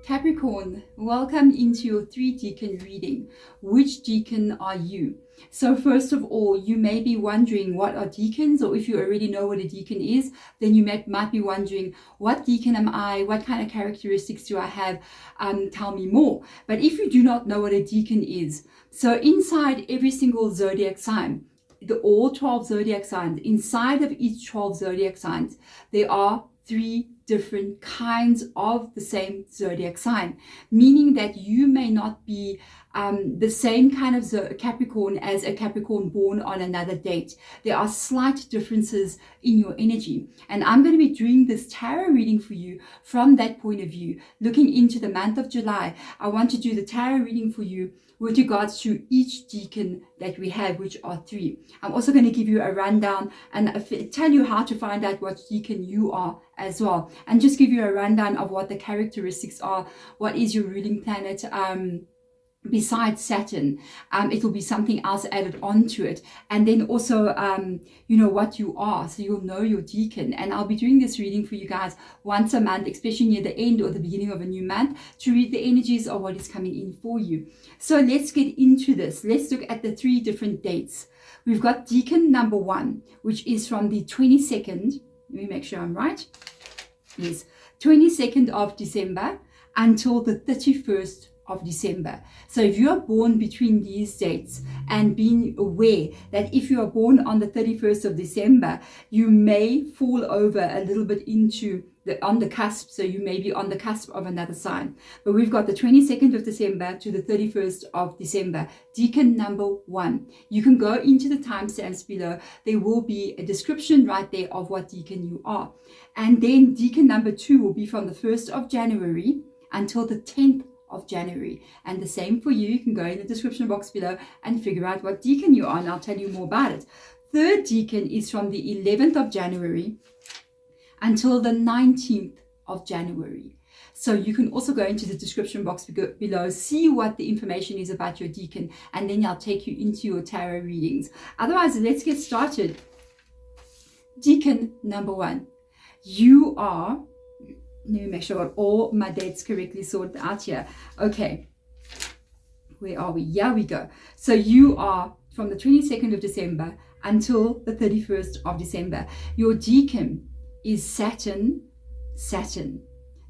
Capricorn, welcome into your 3 Decan reading. Which Decan are you? So first of all, you may be wondering what are Decans, or if you already know what a Decan is, then you might be wondering, what Decan am I? What kind of characteristics do I have? Tell me more. But if you do not know what a Decan is, so inside every single zodiac sign, all 12 zodiac signs, inside of each 12 zodiac signs, there are 3 different kinds of the same zodiac sign, meaning that you may not be the same kind of Capricorn as a Capricorn born on another date. There are slight differences in your energy, and I'm going to be doing this tarot reading for you from that point of view, looking into the month of July. I want to do the tarot reading for you with regards to each Decan that we have, which are 3. I'm also going to give you a rundown and tell you how to find out what Decan you are as well, and just give you a rundown of what the characteristics are. What is your ruling planet? Besides Saturn, it will be something else added onto it, and then also you know what you are, so you'll know your Decan. And I'll be doing this reading for you guys once a month, especially near the end or the beginning of a new month, to read the energies of what is coming in for you. So let's get into this. Let's look at the 3 different dates. We've got Decan number 1, which is from the 22nd, let me make sure I'm right, yes, 22nd of December until the 31st of December. So if you are born between these dates, and being aware that if you are born on the 31st of December, you may fall over a little bit into on the cusp, so you may be on the cusp of another sign. But we've got the 22nd of December to the 31st of December, Decan number 1. You can go into the timestamps below. There will be a description right there of what Decan you are. And then Decan number 2 will be from the 1st of January until the 10th of January, and the same for you. You can go in the description box below and figure out what Decan you are, and I'll tell you more about it. 3rd Decan is from the 11th of January until the 19th of January. So you can also go into the description box below, see what the information is about your Decan, and then I'll take you into your tarot readings. Otherwise, let's get started. Decan number 1, you are, let me make sure I got all my dates correctly sorted out here. Okay, where are we? Here we go. So you are from the 22nd of December until the 31st of December. Your Decan is Saturn.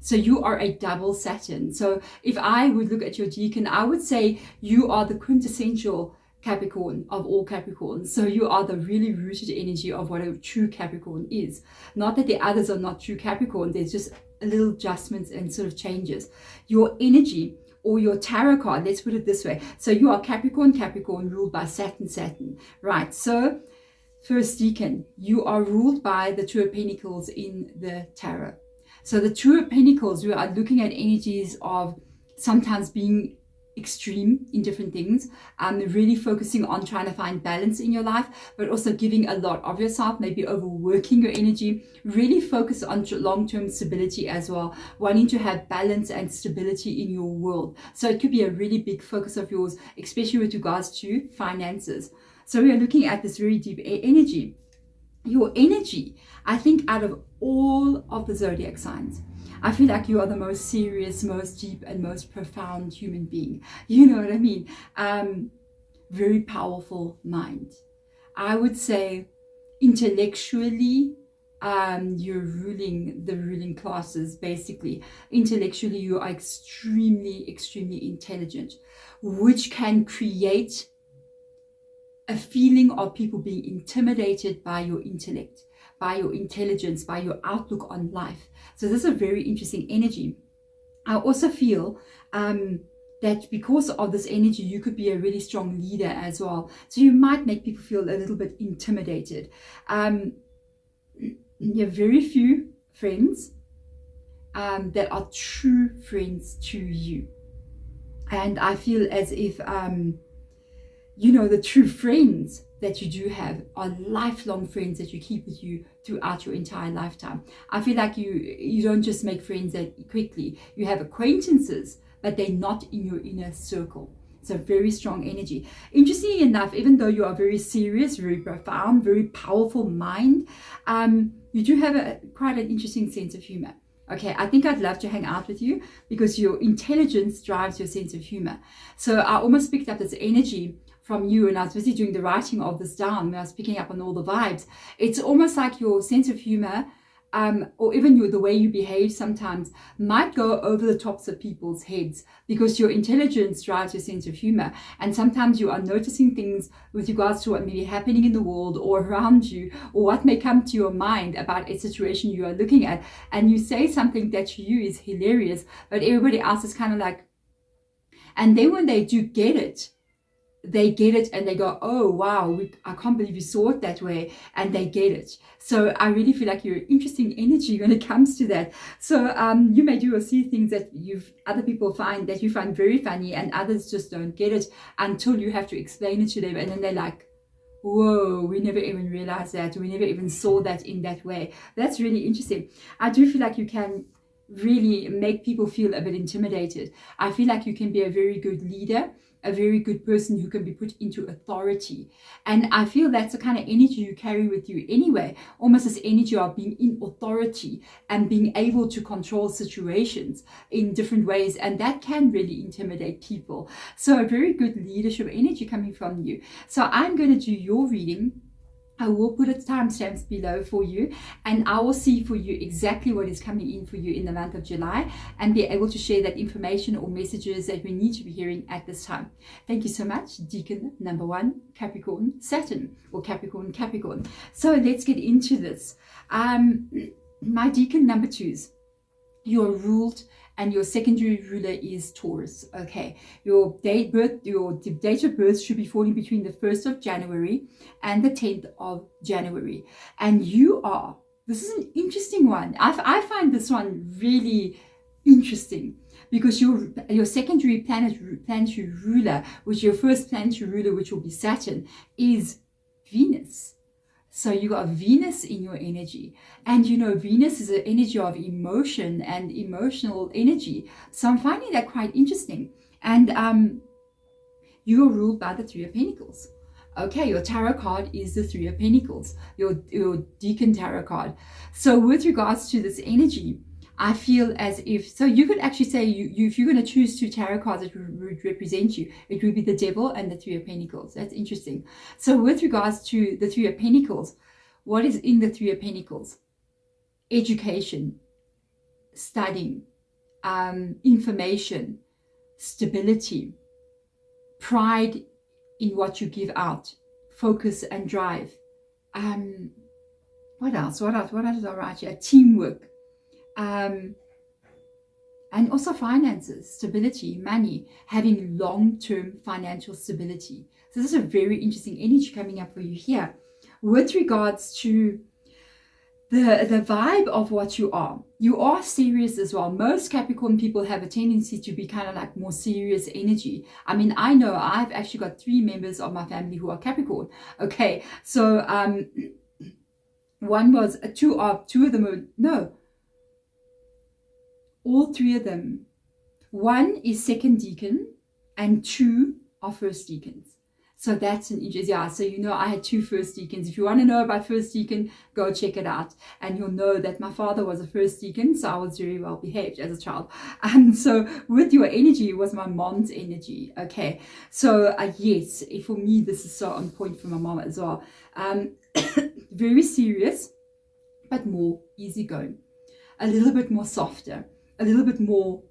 So you are a double Saturn. So if I would look at your Decan, I would say you are the quintessential Capricorn of all Capricorns. So you are the really rooted energy of what a true Capricorn is. Not that the others are not true Capricorn, there's just little adjustments and sort of changes. Your energy, or your tarot card, let's put it this way. So you are Capricorn ruled by Saturn. Right, so first Decan, you are ruled by the Two of Pentacles in the tarot. So the Two of Pentacles, we are looking at energies of sometimes being extreme in different things, really focusing on trying to find balance in your life, but also giving a lot of yourself, maybe overworking your energy, really focus on long-term stability as well, wanting to have balance and stability in your world. So it could be a really big focus of yours, especially with regards to finances. So we are looking at this very deep energy. Your energy, I think out of all of the zodiac signs, I feel like you are the most serious, most deep, and most profound human being. You know what I mean? Very powerful mind. I would say intellectually, you're ruling the ruling classes, basically. Intellectually, you are extremely intelligent, which can create a feeling of people being intimidated by your intellect, by your intelligence, by your outlook on life. So this is a very interesting energy. I also feel that because of this energy, you could be a really strong leader as well. So you might make people feel a little bit intimidated. You have very few friends that are true friends to you. And I feel as if, you know, the true friends that you do have are lifelong friends that you keep with you throughout your entire lifetime. I feel like you don't just make friends that quickly. You have acquaintances, but they're not in your inner circle. It's a very strong energy. Interestingly enough, even though you are very serious, very profound, very powerful mind, you do have quite an interesting sense of humor. Okay, I think I'd love to hang out with you because your intelligence drives your sense of humor. So I almost picked up this energy from you, and I was busy doing the writing of this down when I was picking up on all the vibes. It's almost like your sense of humor, or even the way you behave sometimes might go over the tops of people's heads because your intelligence drives your sense of humor. And sometimes you are noticing things with regards to what may be happening in the world or around you, or what may come to your mind about a situation you are looking at. And you say something that to you is hilarious, but everybody else is kind of like, and then when they do get it, they get it and they go, oh wow, I can't believe you saw it that way, and they get it. So I really feel like you're interesting energy when it comes to that. So you may do or see things that other people find that you find very funny, and others just don't get it until you have to explain it to them, and then they're like, whoa, we never even realized that, we never even saw that in that way. That's really interesting. I do feel like you can really make people feel a bit intimidated. I feel like you can be a very good leader, a very good person who can be put into authority. And I feel that's the kind of energy you carry with you anyway, almost this energy of being in authority and being able to control situations in different ways. And that can really intimidate people. So a very good leadership energy coming from you. So I'm going to do your reading. I will put its timestamps below for you, and I will see for you exactly what is coming in for you in the month of July and be able to share that information or messages that we need to be hearing at this time. Thank you so much, Decan number 1, Capricorn, Saturn, or Capricorn, Capricorn. So let's get into this. My Decan number 2s, you're ruled, and your secondary ruler is Taurus. Okay, your date of birth should be falling between the 1st of January and the 10th of January. And this is an interesting one. I find this one really interesting because your secondary planetary ruler, which your first planetary ruler, which will be Saturn, is Venus. So you got Venus in your energy, and Venus is an energy of emotion and emotional energy. So I'm finding that quite interesting. And you are ruled by the 3 of Pentacles. Okay, your tarot card is the 3 of Pentacles, your Decan tarot card. So with regards to this energy, I feel as if, so you could actually say if you're going to choose 2 tarot cards that would represent you, it would be the Devil and the 3 of Pentacles. That's interesting. So with regards to the 3 of Pentacles, what is in the 3 of Pentacles? Education, studying, information, stability, pride in what you give out, focus and drive. What else? What else did I write here? Teamwork. And also finances, stability, money, having long-term financial stability. So this is a very interesting energy coming up for you here. With regards to the vibe of what you are serious as well. Most Capricorn people have a tendency to be kind of like more serious energy. I mean, I know I've actually got 3 members of my family who are Capricorn. Okay, so one was two of them. No. All 3 of them. 1 is second decan and 2 are first decans. So that's an interesting, yeah. So I had 2 first decans. If you want to know about first decan, go check it out. And you'll know that my father was a first decan, so I was very well behaved as a child. And so with your energy, it was my mom's energy. Okay. So yes, for me, this is so on point for my mom as well. Very serious, but more easygoing. A little bit more softer. A little bit more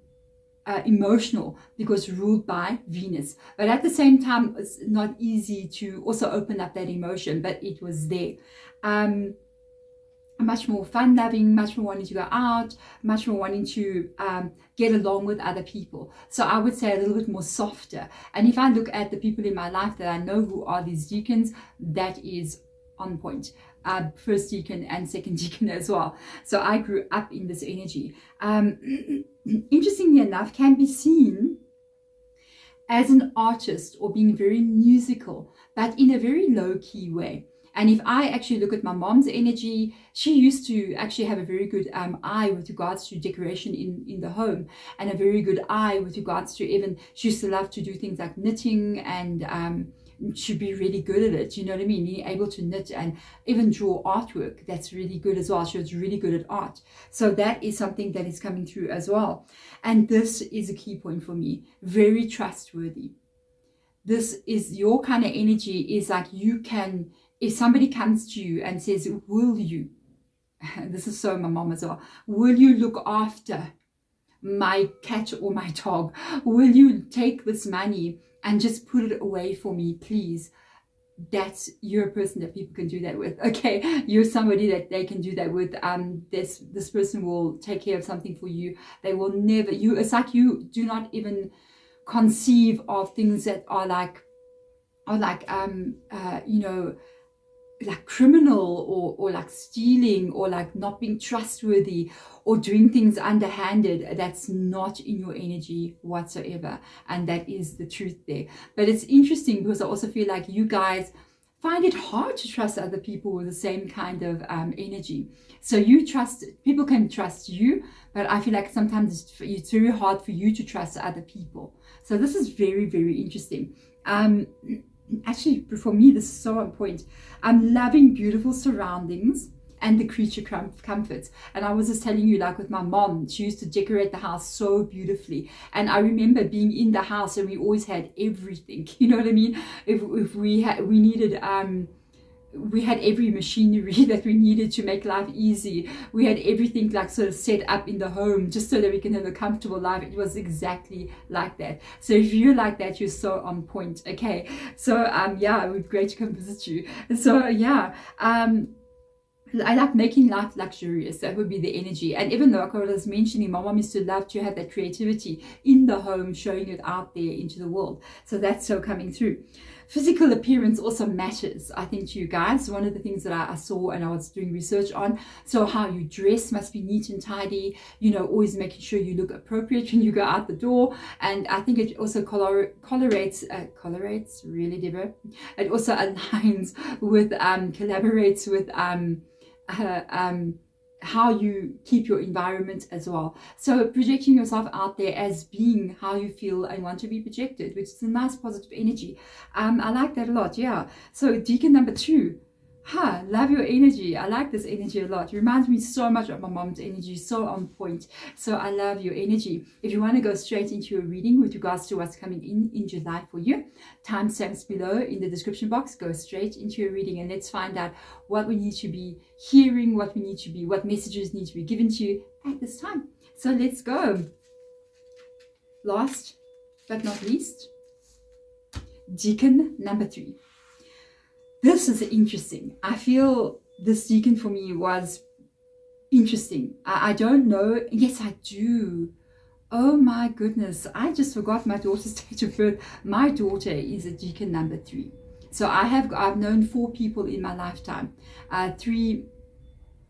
emotional because ruled by Venus. But at the same time, it's not easy to also open up that emotion, but it was there. Much more fun-loving, much more wanting to go out, much more wanting to get along with other people. So I would say a little bit more softer. And if I look at the people in my life that I know who are these decans, that is on point. First decan and second decan as well. So I grew up in this energy. Interestingly enough, can be seen as an artist or being very musical, but in a very low-key way. And if I actually look at my mom's energy, she used to actually have a very good eye with regards to decoration in the home, and a very good eye with regards to even, she used to love to do things like knitting and should be really good at it. You know what I mean? Being able to knit and even draw artwork, that's really good as well. She was really good at art. So that is something that is coming through as well. And this is a key point for me. Very trustworthy. This is your kind of energy, is like you can, if somebody comes to you and says, will you, this is so my mom as well, will you look after my cat or my dog? Will you take this money and just put it away for me, please? You're a person that people can do that with. Okay, you're somebody that they can do that with. This person will take care of something for you. They will never, it's like you do not even conceive of things that are like you know, like criminal or like stealing or like not being trustworthy or doing things underhanded. That's not in your energy whatsoever, and that is the truth there. But it's interesting because I also feel like you guys find it hard to trust other people with the same kind of energy. So you trust, people can trust you, but I feel like sometimes it's very hard for you to trust other people. So this is very, very interesting. Actually, for me, this is so on point. I'm loving beautiful surroundings and the creature comforts. And I was just telling you, like with my mom, she used to decorate the house so beautifully. And I remember being in the house and we always had everything. You know what I mean? If we needed we had every machinery that we needed to make life easy. We had everything like sort of set up in the home just so that we can have a comfortable life. It was exactly like that. So if you're like that, you're so on point. Okay. So yeah, it would be great to come visit you. So yeah, I like making life luxurious. That would be the energy. And even though I was mentioning, my mom used to love to have that creativity in the home, showing it out there into the world. So that's so coming through. Physical appearance also matters, I think, to you guys. One of the things that I saw and I was doing research on. So how you dress must be neat and tidy, you know, always making sure you look appropriate when you go out the door. And I think it also collaborates, really, Deborah? It also aligns with, collaborates with, how you keep your environment as well. So projecting yourself out there as being how you feel and want to be projected, which is a nice positive energy. I like that a lot. Yeah. So Decan number 2. Love your energy. I like this energy a lot. It reminds me so much of my mom's energy, so on point. So I love your energy. If you want to go straight into your reading with regards to what's coming in July for you, timestamps below in the description box. Go straight into your reading and let's find out what we need to be hearing, what messages need to be given to you at this time. So let's go. Last but not least, Decan number 3. This is interesting. I feel this Decan for me was interesting. I don't know. Yes, I do. Oh my goodness. I just forgot my daughter's date of birth. My daughter is a Decan number 3. So I've known 4 people in my lifetime. 3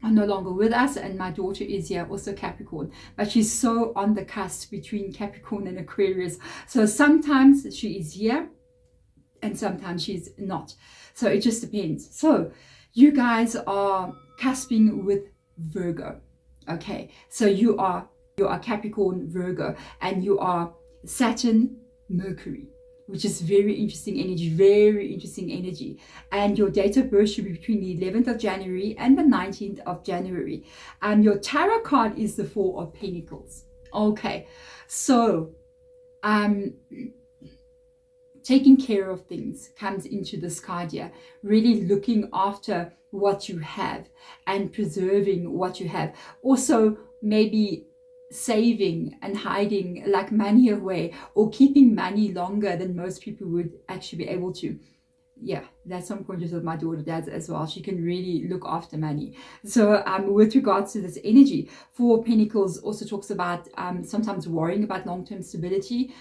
are no longer with us, and my daughter is also Capricorn, but she's so on the cusp between Capricorn and Aquarius. So sometimes she is here and sometimes she's not. So it just depends. So you guys are cusping with Virgo. Okay. So you are Capricorn, Virgo, and you are Saturn, Mercury, which is very interesting energy. And your date of birth should be between the 11th of January and the 19th of January. Your tarot card is the 4 of Pentacles. Okay. So, taking care of things comes into this card here. Really looking after what you have and preserving what you have. Also, maybe saving and hiding like money away, or keeping money longer than most people would actually be able to. Yeah, that's some conscious of my daughter does as well. She can really look after money. So with regards to this energy, 4 Pentacles also talks about sometimes worrying about long-term stability,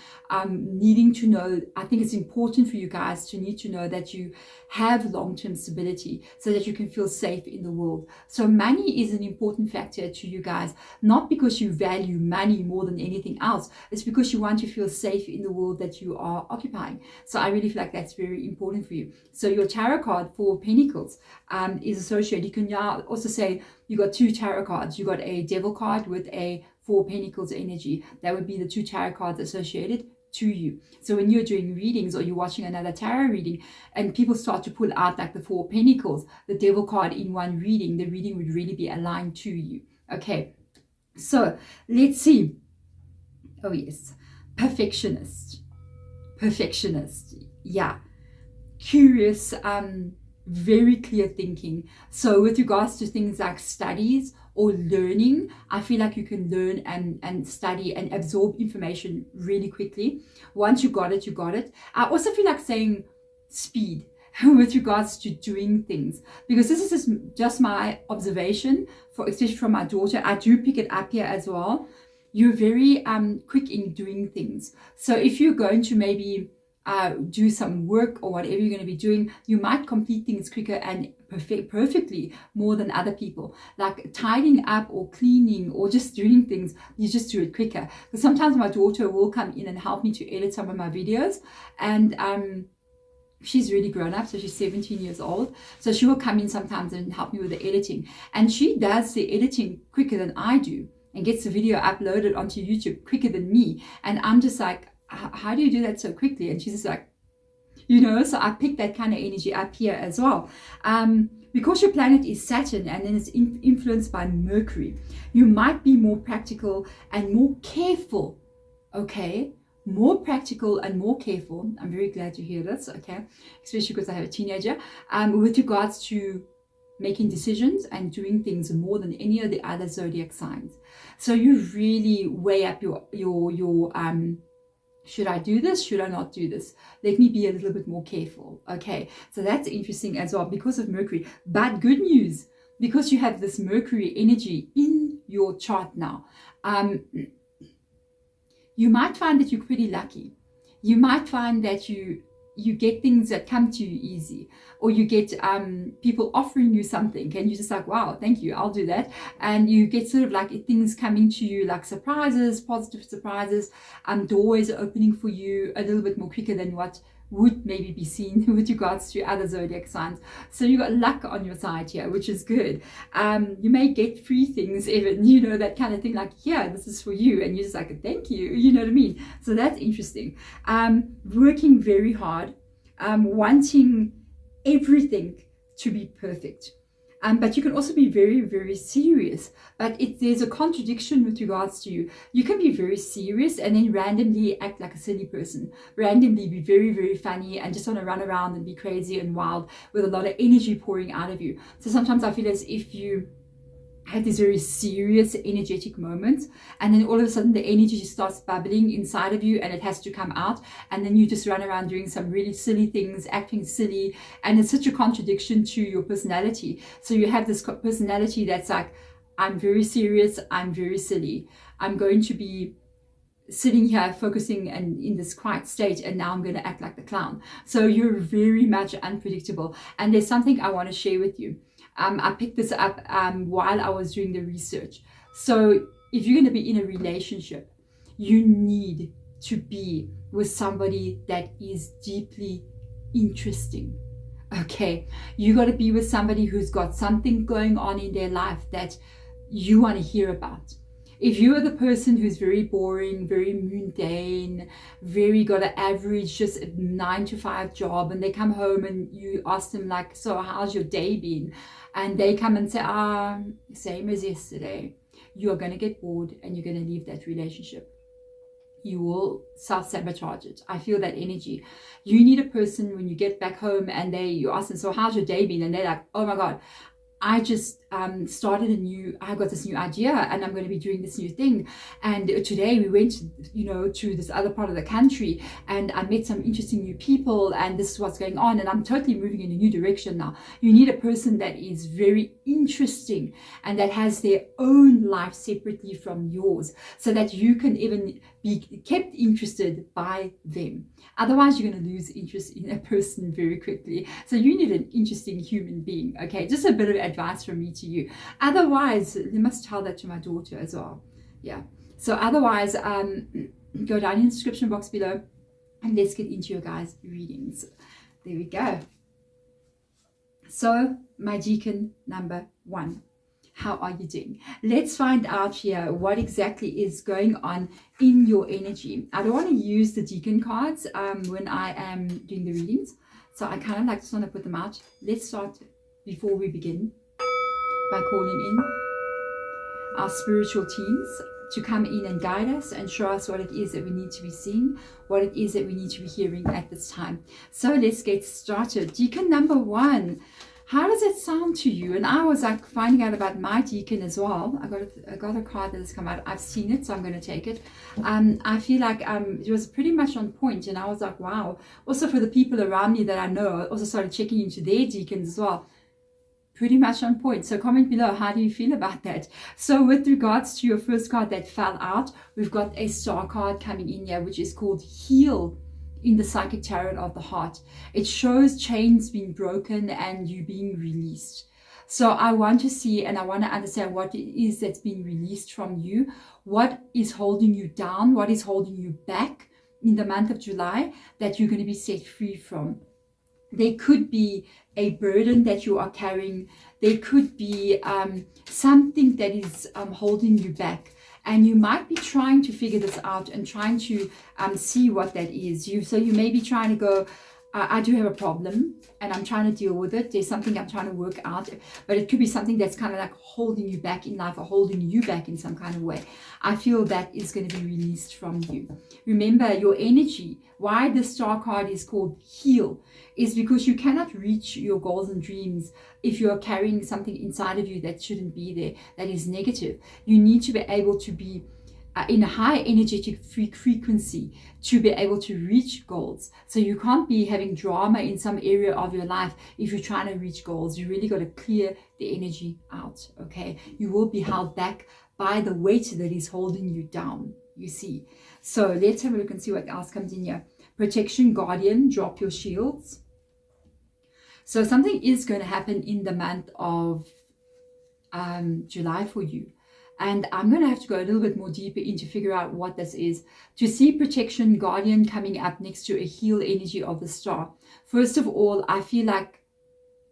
needing to know. I think it's important for you guys to need to know that you have long-term stability so that you can feel safe in the world. So money is an important factor to you guys, not because you value money more than anything else. It's because you want to feel safe in the world that you are occupying. So I really feel like that's very important for you. So your tarot card for Pentacles is associated. You can now also say you got 2 tarot cards. You got a Devil card with a 4 Pentacles energy. That would be the 2 tarot cards associated to you. So when you're doing readings or you're watching another tarot reading and people start to pull out like the Four of Pentacles, the Devil card in one reading, the reading would really be aligned to you. Okay, so let's see. Oh yes, perfectionist, yeah, curious, very clear thinking. So with regards to things like studies or learning, I feel like you can learn and study and absorb information really quickly. Once you got it, you got it. I also feel like saying speed with regards to doing things, because this is just my observation, for especially from my daughter. I do pick it up here as well. You're very quick in doing things. So if you're going to maybe do some work or whatever you're going to be doing, you might complete things quicker and perfectly more than other people. Like tidying up or cleaning or just doing things, you just do it quicker. Because sometimes my daughter will come in and help me to edit some of my videos, and she's really grown up, so she's 17 years old. So she will come in sometimes and help me with the editing, and she does the editing quicker than I do and gets the video uploaded onto YouTube quicker than me. And I'm just like, how do you do that so quickly? And she's just like, you know, so I picked that kind of energy up here as well. Because your planet is Saturn and then it's influenced by Mercury, you might be more practical and more careful, okay? More practical and more careful. I'm very glad to hear this, okay? Especially because I have a teenager, with regards to making decisions and doing things more than any of the other zodiac signs. So you really weigh up your should I do this? Should I not do this? Let me be a little bit more careful. Okay, so that's interesting as well because of Mercury. But good news, because you have this Mercury energy in your chart now, you might find that you're pretty lucky. You might find that you get things that come to you easy, or you get people offering you something and you're just like, wow, thank you, I'll do that. And you get sort of like things coming to you like surprises, positive surprises, doors opening for you a little bit more quicker than what would maybe be seen with regards to other zodiac signs. So you got luck on your side here, which is good. You may get free things even, you know, that kind of thing, like, yeah, this is for you, and you're just like, thank you, you know what I mean? So that's interesting. Working very hard, wanting everything to be perfect. But you can also be very, very serious. But there's a contradiction with regards to you. You can be very serious and then randomly act like a silly person. Randomly be very, very funny and just want to run around and be crazy and wild with a lot of energy pouring out of you. So sometimes I feel as if you have these very serious energetic moments, and then all of a sudden the energy just starts bubbling inside of you and it has to come out, and then you just run around doing some really silly things, acting silly, and it's such a contradiction to your personality. So you have this personality that's like, I'm very serious, I'm very silly, I'm going to be sitting here focusing and in this quiet state, and now I'm going to act like the clown. So you're very much unpredictable. And there's something I want to share with you. I picked this up while I was doing the research. So if you're going to be in a relationship, you need to be with somebody that is deeply interesting. Okay, you got to be with somebody who's got something going on in their life that you want to hear about. If you are the person who's very boring, very mundane, very got an average just 9-to-5 job, and they come home and you ask them like, so how's your day been? And they come and say, same as yesterday. You are going to get bored and you're going to leave that relationship. You will self-sabotage it. I feel that energy. You need a person when you get back home and you ask them, so how's your day been? And they're like, oh my God, I just I got this new idea and I'm going to be doing this new thing. And today we went, to this other part of the country and I met some interesting new people and this is what's going on. And I'm totally moving in a new direction now. You need a person that is very interesting and that has their own life separately from yours so that you can even be kept interested by them. Otherwise, you're going to lose interest in a person very quickly. So you need an interesting human being. Okay, just a bit of advice from me to you. Otherwise, they must tell that to my daughter as well. Yeah. So otherwise, go down in the description box below and let's get into your guys' readings. There we go. So my Decan number 1. How are you doing? Let's find out here what exactly is going on in your energy. I don't want to use the Decan cards when I am doing the readings, so I kind of like just want to put them out. Let's start before we begin by calling in our spiritual teams to come in and guide us and show us what it is that we need to be seeing, what it is that we need to be hearing at this time. So let's get started. Decan number 1. How does it sound to you? And I was like finding out about my Decan as well. I got a card that has come out. I've seen it, so I'm going to take it. I feel like it was pretty much on point, and I was like, wow. Also for the people around me that I know, I also started checking into their Decans as well. Pretty much on point. So comment below, how do you feel about that? So with regards to your first card that fell out, we've got a star card coming in here, which is called Heal in the Psychic Tarot of the Heart. It shows chains being broken and you being released. So I want to see and I want to understand what it is that's being released from you. What is holding you down? What is holding you back in the month of July that you're going to be set free from? There could be a burden that you are carrying. There could be something that is holding you back. And you might be trying to figure this out and trying to see what that is. So you may be trying to go, I do have a problem and I'm trying to deal with it. There's something I'm trying to work out. But it could be something that's kind of like holding you back in life or holding you back in some kind of way. I feel that is going to be released from you. Remember your energy. Why the star card is called Heal is because you cannot reach your goals and dreams if you are carrying something inside of you that shouldn't be there, that is negative. You need to be able to be in a high energetic frequency to be able to reach goals. So you can't be having drama in some area of your life if you're trying to reach goals. You really got to clear the energy out, okay? You will be held back by the weight that is holding you down, you see. So let's have a look and see what else comes in here. Protection, guardian, drop your shields. So something is going to happen in the month of July for you. And I'm going to have to go a little bit more deeper in to figure out what this is. To see protection, guardian coming up next to a heal energy of the star. First of all, I feel like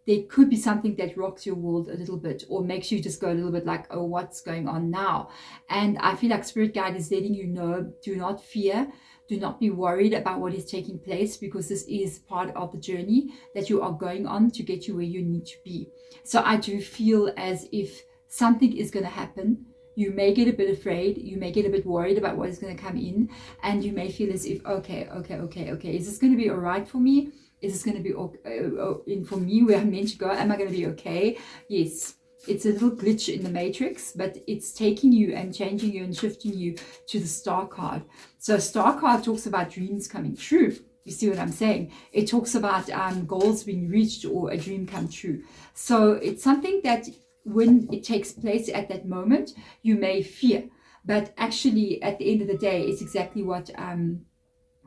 there could be something that rocks your world a little bit or makes you just go a little bit like, oh, what's going on now? And I feel like Spirit Guide is letting you know, do not fear. Do not be worried about what is taking place because this is part of the journey that you are going on to get you where you need to be. So I do feel as if something is going to happen. You may get a bit afraid. You may get a bit worried about what is going to come in. And you may feel as if, okay. Is this going to be all right for me? Is this going to be in for me where I'm meant to go? Am I going to be okay? Yes. It's a little glitch in the matrix, but it's taking you and changing you and shifting you to the star card. So star card talks about dreams coming true. You see what I'm saying? It talks about goals being reached or a dream come true. So it's something that when it takes place at that moment, you may fear. But actually, at the end of the day, it's exactly what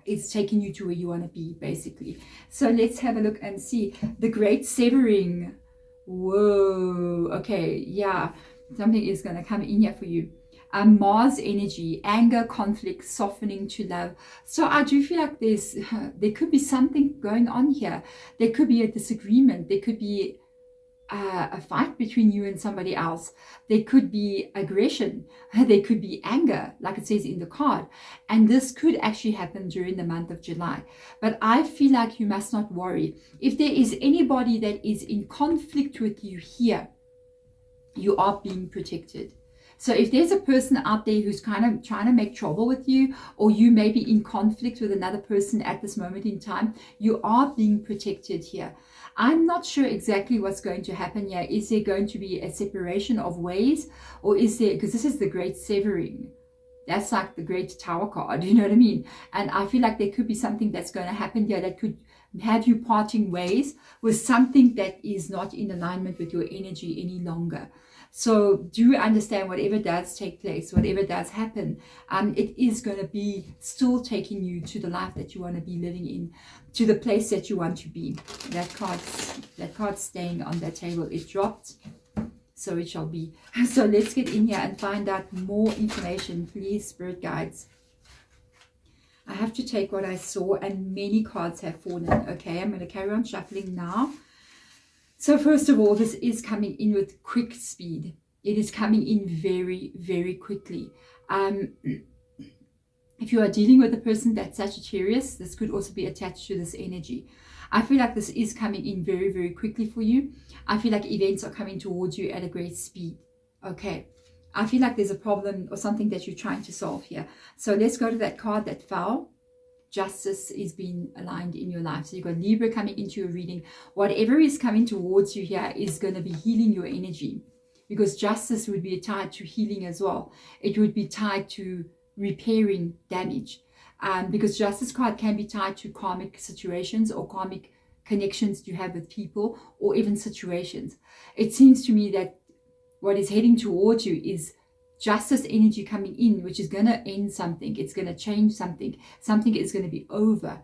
it's taking you to where you want to be, basically. So let's have a look and see. The Great Severing. Whoa, okay, yeah, something is going to come in here for you. Mars energy, anger, conflict, softening to love. So I do feel like there could be something going on here. There could be a disagreement. There could be a fight between you and somebody else. There could be aggression. There could be anger, like it says in the card. And this could actually happen during the month of July. But I feel like you must not worry. If there is anybody that is in conflict with you here, you are being protected. So if there's a person out there who's kind of trying to make trouble with you, or you may be in conflict with another person at this moment in time, you are being protected here. I'm not sure exactly what's going to happen here. Is there going to be a separation of ways? Or is there, because this is the Great Severing. That's like the Great Tower card, you know what I mean? And I feel like there could be something that's going to happen here that could have you parting ways with something that is not in alignment with your energy any longer. So do understand whatever does take place, whatever does happen, it is going to be still taking you to the life that you want to be living in, to the place that you want to be. That card's staying on that table. It dropped, so it shall be. So let's get in here and find out more information, please, Spirit Guides. I have to take what I saw, and many cards have fallen. Okay, I'm going to carry on shuffling now. So first of all, this is coming in with quick speed. It is coming in very, very quickly. If you are dealing with a person that's Sagittarius, this could also be attached to this energy. I feel like this is coming in very, very quickly for you. I feel like events are coming towards you at a great speed. Okay. I feel like there's a problem or something that you're trying to solve here. So let's go to that card that fell. Justice is being aligned in your life. So you've got Libra coming into your reading. Whatever is coming towards you here is going to be healing your energy, because justice would be tied to healing as well. It would be tied to repairing damage, because justice card can be tied to karmic situations or karmic connections you have with people or even situations. It seems to me that what is heading towards you is justice energy coming in, which is going to end something. It's going to change something. Something is going to be over,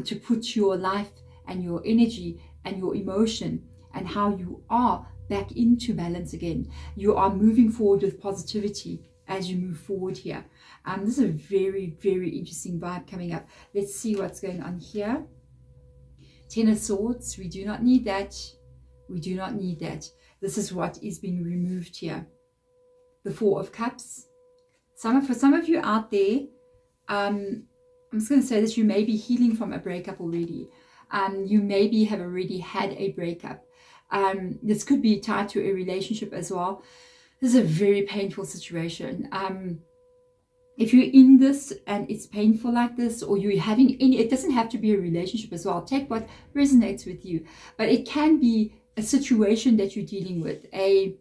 to put your life and your energy and your emotion and how you are back into balance again. You are moving forward with positivity as you move forward here. This is a very, very interesting vibe coming up. Let's see what's going on here. Ten of Swords. We do not need that. We do not need that. This is what is being removed here. The Four of Cups. For some of you out there, I'm just going to say that you may be healing from a breakup already. You maybe have already had a breakup. This could be tied to a relationship as well. This is a very painful situation. If you're in this and it's painful like this, or you're having any, it doesn't have to be a relationship as well. Take what resonates with you. But it can be a situation that you're dealing with, a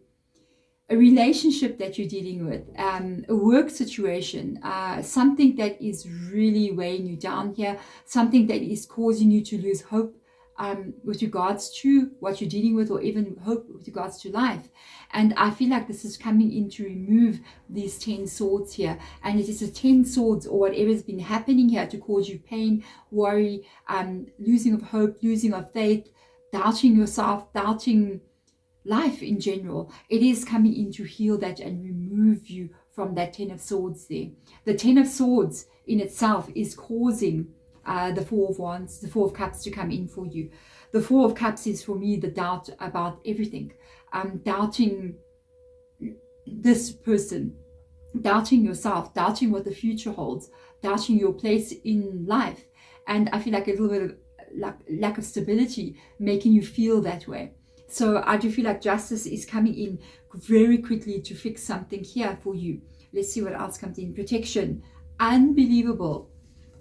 relationship that you're dealing with, a work situation, something that is really weighing you down here, something that is causing you to lose hope with regards to what you're dealing with, or even hope with regards to life. And I feel like this is coming in to remove these 10 swords here. And it is the 10 swords or whatever has been happening here to cause you pain, worry, losing of hope, losing of faith, doubting yourself, doubting life in general. It is coming in to heal that and remove you from that 10 of swords there. The 10 of swords in itself is causing the Four of Wands, the Four of Cups to come in for you. The Four of Cups is for me the doubt about everything. Doubting this person, doubting yourself, doubting what the future holds, doubting your place in life. And I feel like a little bit of lack of stability making you feel that way. So I do feel like justice is coming in very quickly to fix something here for you. Let's see what else comes in. Protection. Unbelievable.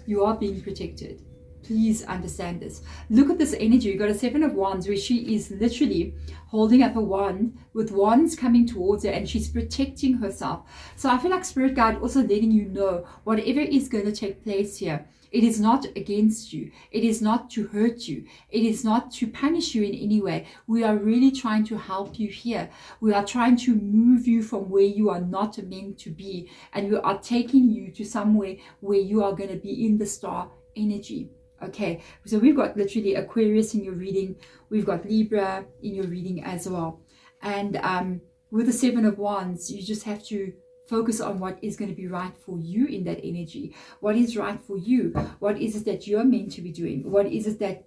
You are being protected. Please understand this. Look at this energy. You got a Seven of Wands where she is literally holding up a wand with wands coming towards her, and she's protecting herself. So I feel like Spirit Guide also letting you know whatever is going to take place here, it is not against you. It is not to hurt you. It is not to punish you in any way. We are really trying to help you here. We are trying to move you from where you are not meant to be. And we are taking you to somewhere where you are going to be in the star energy. Okay, so we've got literally Aquarius in your reading. We've got Libra in your reading as well. And with the Seven of Wands, you just have to focus on what is going to be right for you in that energy. What is right for you? What is it that you're meant to be doing? What is it that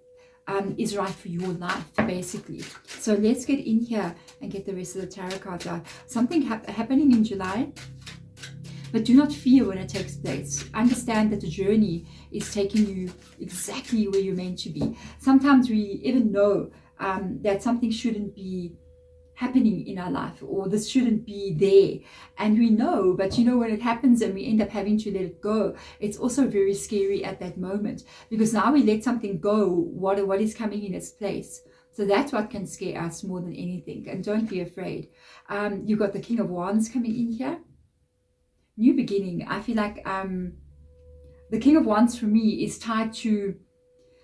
is right for your life, basically? So let's get in here and get the rest of the tarot cards out. Something happening in July, but do not fear when it takes place. Understand that the journey is taking you exactly where you're meant to be. Sometimes we even know that something shouldn't be happening in our life, or this shouldn't be there, and we know, but you know, when it happens and we end up having to let it go, it's also very scary at that moment, because now we let something go, what is coming in its place. So that's what can scare us more than anything. And don't be afraid. You've got the King of Wands coming in here. New beginning. I feel like the King of Wands for me is tied to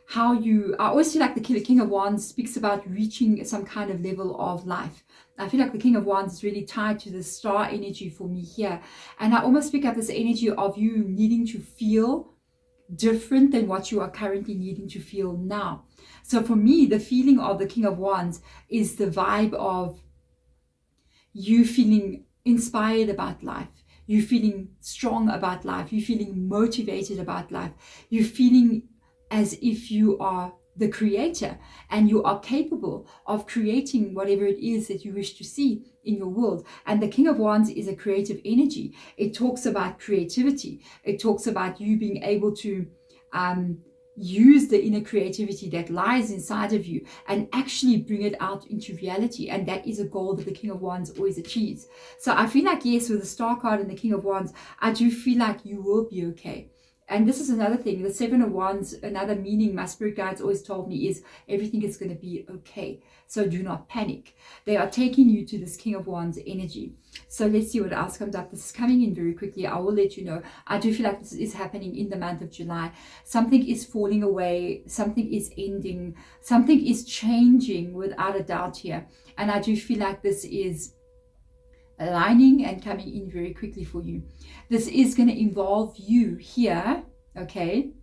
how you, I always feel like the King of Wands speaks about reaching some kind of level of life. I feel like the King of Wands is really tied to the star energy for me here. And I almost pick up this energy of you needing to feel different than what you are currently needing to feel now. So for me, the feeling of the King of Wands is the vibe of you feeling inspired about life. You feeling strong about life. You feeling motivated about life. You feeling as if you are the creator, and you are capable of creating whatever it is that you wish to see in your world. And the King of Wands is a creative energy. It talks about creativity. It talks about you being able to use the inner creativity that lies inside of you and actually bring it out into reality. And that is a goal that the King of Wands always achieves. So I feel like, yes, with the Star card and the King of Wands, I do feel like you will be okay. And this is another thing, the Seven of Wands, another meaning my spirit guides always told me is everything is going to be okay. So do not panic. They are taking you to this King of Wands energy. So let's see what else comes up. This is coming in very quickly. I will let you know. I do feel like this is happening in the month of July. Something is falling away. Something is ending. Something is changing without a doubt here. And I do feel like this is aligning and coming in very quickly for you. This is going to involve you here, okay,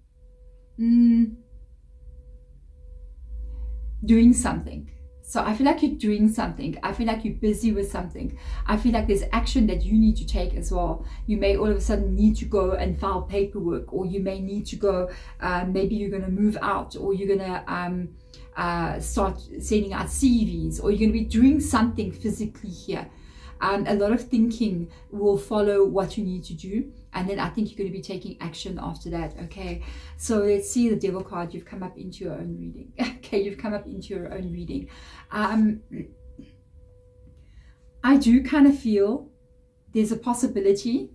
doing something. So I feel like you're doing something. I feel like you're busy with something. I feel like there's action that you need to take as well. You may all of a sudden need to go and file paperwork, or you may need to go, maybe you're going to move out, or you're going to start sending out CVs, or you're going to be doing something physically here. A lot of thinking will follow what you need to do, and then I think you're going to be taking action after that. Okay, so let's see the Devil card. You've come up into your own reading. Okay, you've come up into your own reading. I do kind of feel there's a possibility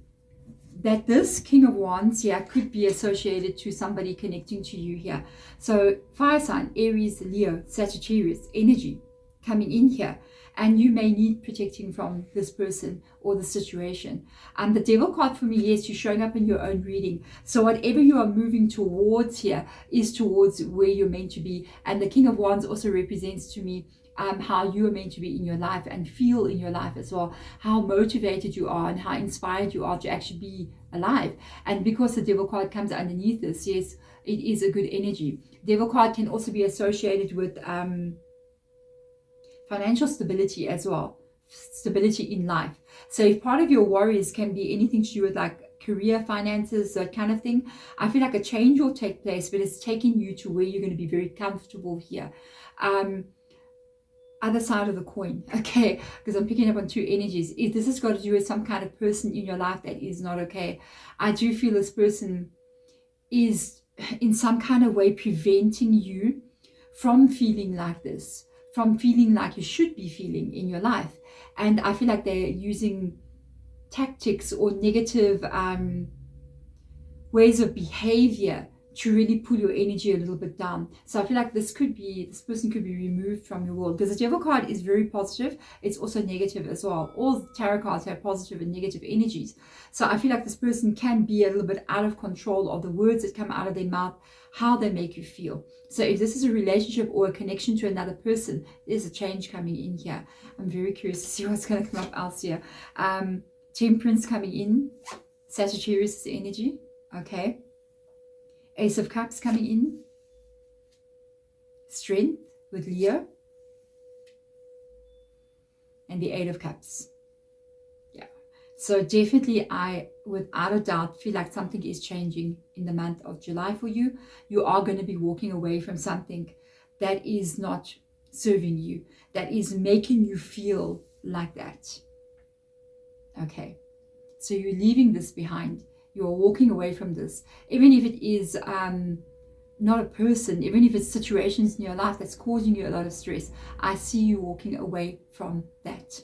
that this King of Wands here could be associated to somebody connecting to you here. So fire sign, Aries, Leo, Sagittarius energy coming in here. And you may need protecting from this person or the situation. The Devil card for me, yes, you're showing up in your own reading. So whatever you are moving towards here is towards where you're meant to be. And the King of Wands also represents to me how you are meant to be in your life and feel in your life as well. How motivated you are and how inspired you are to actually be alive. And because the Devil card comes underneath this, yes, it is a good energy. Devil card can also be associated with financial stability as well, stability in life. So if part of your worries can be anything to do with like career, finances, that kind of thing, I feel like a change will take place, but it's taking you to where you're going to be very comfortable here. Other side of the coin, okay, because I'm picking up on two energies. If this has got to do with some kind of person in your life that is not okay, I do feel this person is in some kind of way preventing you from feeling like this, from feeling like you should be feeling in your life. And I feel like they're using tactics or negative ways of behavior to really pull your energy a little bit down. So I feel like this person could be removed from your world, because the Devil card is very positive. It's also negative as well. All tarot cards have positive and negative energies. So I feel like this person can be a little bit out of control of the words that come out of their mouth, how they make you feel. So if this is a relationship or a connection to another person, there's a change coming in here. I'm very curious to see what's going to come up else here. Temperance coming in. Sagittarius energy. Okay. Ace of Cups coming in. Strength with Leo. And the Eight of Cups. Yeah. So definitely I, without a doubt, feel like something is changing in the month of July for you. You are going to be walking away from something that is not serving you, that is making you feel like that. Okay. So you're leaving this behind. You're walking away from this, even if it is not a person, even if it's situations in your life that's causing you a lot of stress. I see you walking away from that.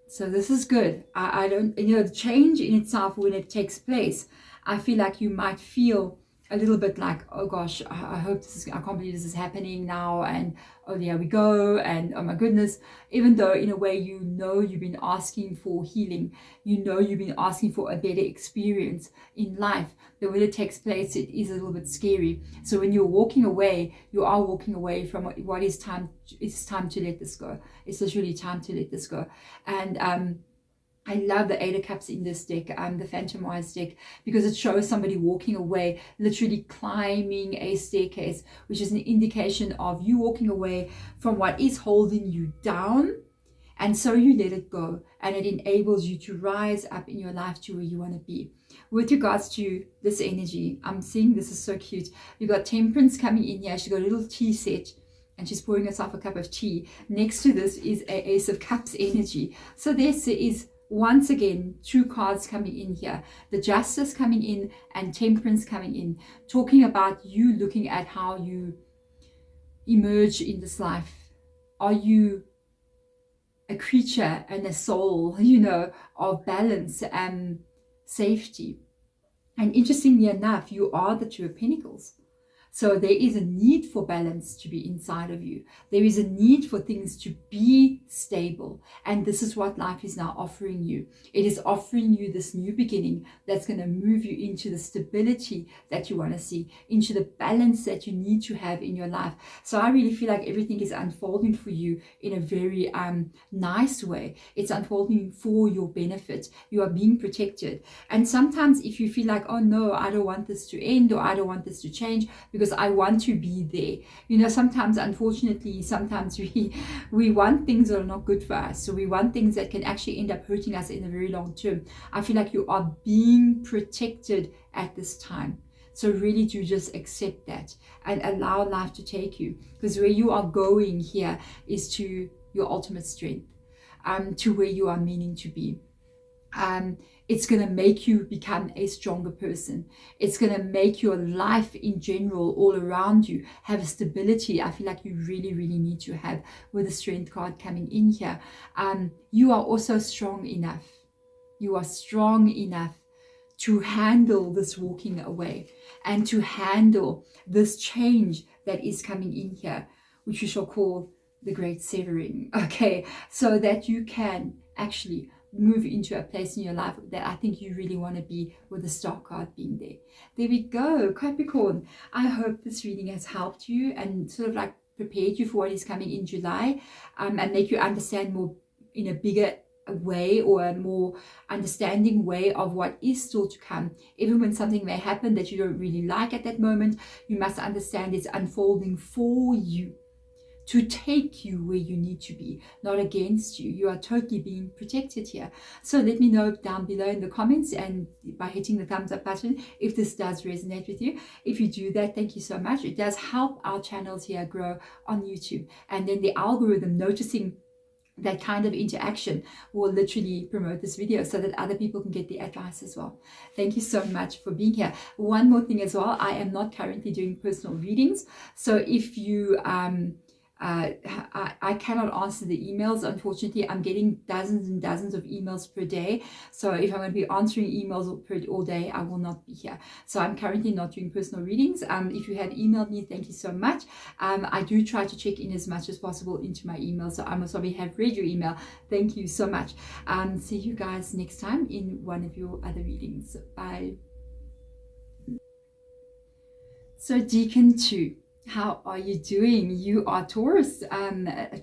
So this is good. I don't, the change in itself, when it takes place, I feel like you might feel a little bit like, oh gosh, I hope I can't believe this is happening now, and oh there we go, and oh my goodness. Even though in a way you've been asking for healing, you've been asking for a better experience in life, but when it takes place, it is a little bit scary. So when you're walking away, you are walking away from what is time. It's time to let this go. It's literally time to let this go. And I love the Eight of Cups in this deck, the Phantom Wise deck, because it shows somebody walking away, literally climbing a staircase, which is an indication of you walking away from what is holding you down. And so you let it go, and it enables you to rise up in your life to where you want to be. with regards to this energy, I'm seeing this is so cute. You got Temperance coming in here. She's got a little tea set and she's pouring herself a cup of tea. Next to this is a Ace of Cups energy. So this is once again 2 cards coming in here, the Justice coming in and Temperance coming in, talking about you looking at how you emerge in this life. Are you a creature and a soul, you know, of balance and safety? And interestingly enough, you are the 2 of Pentacles. So there is a need for balance to be inside of you. There is a need for things to be stable. And this is what life is now offering you. It is offering you this new beginning that's going to move you into the stability that you want to see, into the balance that you need to have in your life. So I really feel like everything is unfolding for you in a very nice way. It's unfolding for your benefit. You are being protected. And sometimes if you feel like, oh no, I don't want this to end, or I don't want this to change, because I want to be there. You know, sometimes, unfortunately, sometimes we want things that are not good for us. So we want things that can actually end up hurting us in the very long term. I feel like you are being protected at this time. So really do just accept that and allow life to take you. Because where you are going here is to your ultimate strength, to where you are meaning to be. It's going to make you become a stronger person. It's going to make your life in general, all around you, have a stability I feel like you really, really need to have with the Strength card coming in here. You are also strong enough. You are strong enough to handle this walking away and to handle this change that is coming in here, which we shall call the Great Severing. Okay, so that you can actually move into a place in your life that I think you really want to be, with the Star card being there. There we go, Capricorn. I hope this reading has helped you and sort of like prepared you for what is coming in July, and make you understand more in a bigger way, or a more understanding way of what is still to come. Even when something may happen that you don't really like at that moment, you must understand it's unfolding for you, to take you where you need to be, not against you. You are totally being protected here. So let me know down below in the comments, and by hitting the thumbs up button if this does resonate with you. If you do that, thank you so much. It does help our channels here grow on YouTube. And then the algorithm, noticing that kind of interaction, will literally promote this video so that other people can get the advice as well. Thank you so much for being here. One more thing as well, I am not currently doing personal readings. So if you I cannot answer the emails. Unfortunately, I'm getting dozens and dozens of emails per day. So if I'm going to be answering emails all day, I will not be here. So I'm currently not doing personal readings. If you have emailed me, thank you so much. I do try to check in as much as possible into my email. So I must probably have read your email. Thank you so much. See you guys next time in one of your other readings. Bye. So Decan 2. How are you doing? You are Taurus,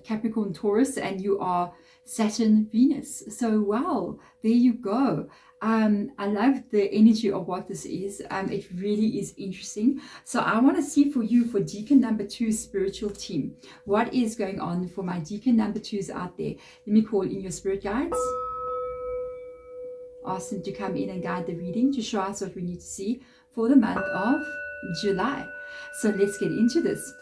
Capricorn Taurus, and you are Saturn Venus. So wow, there you go. I love the energy of what this is. It really is interesting. So I want to see for you, for Decan number 2 spiritual team, what is going on for my Decan number 2s out there. Let me call in your spirit guides. Ask them to come in and guide the reading to show us what we need to see for the month of July. So let's get into this.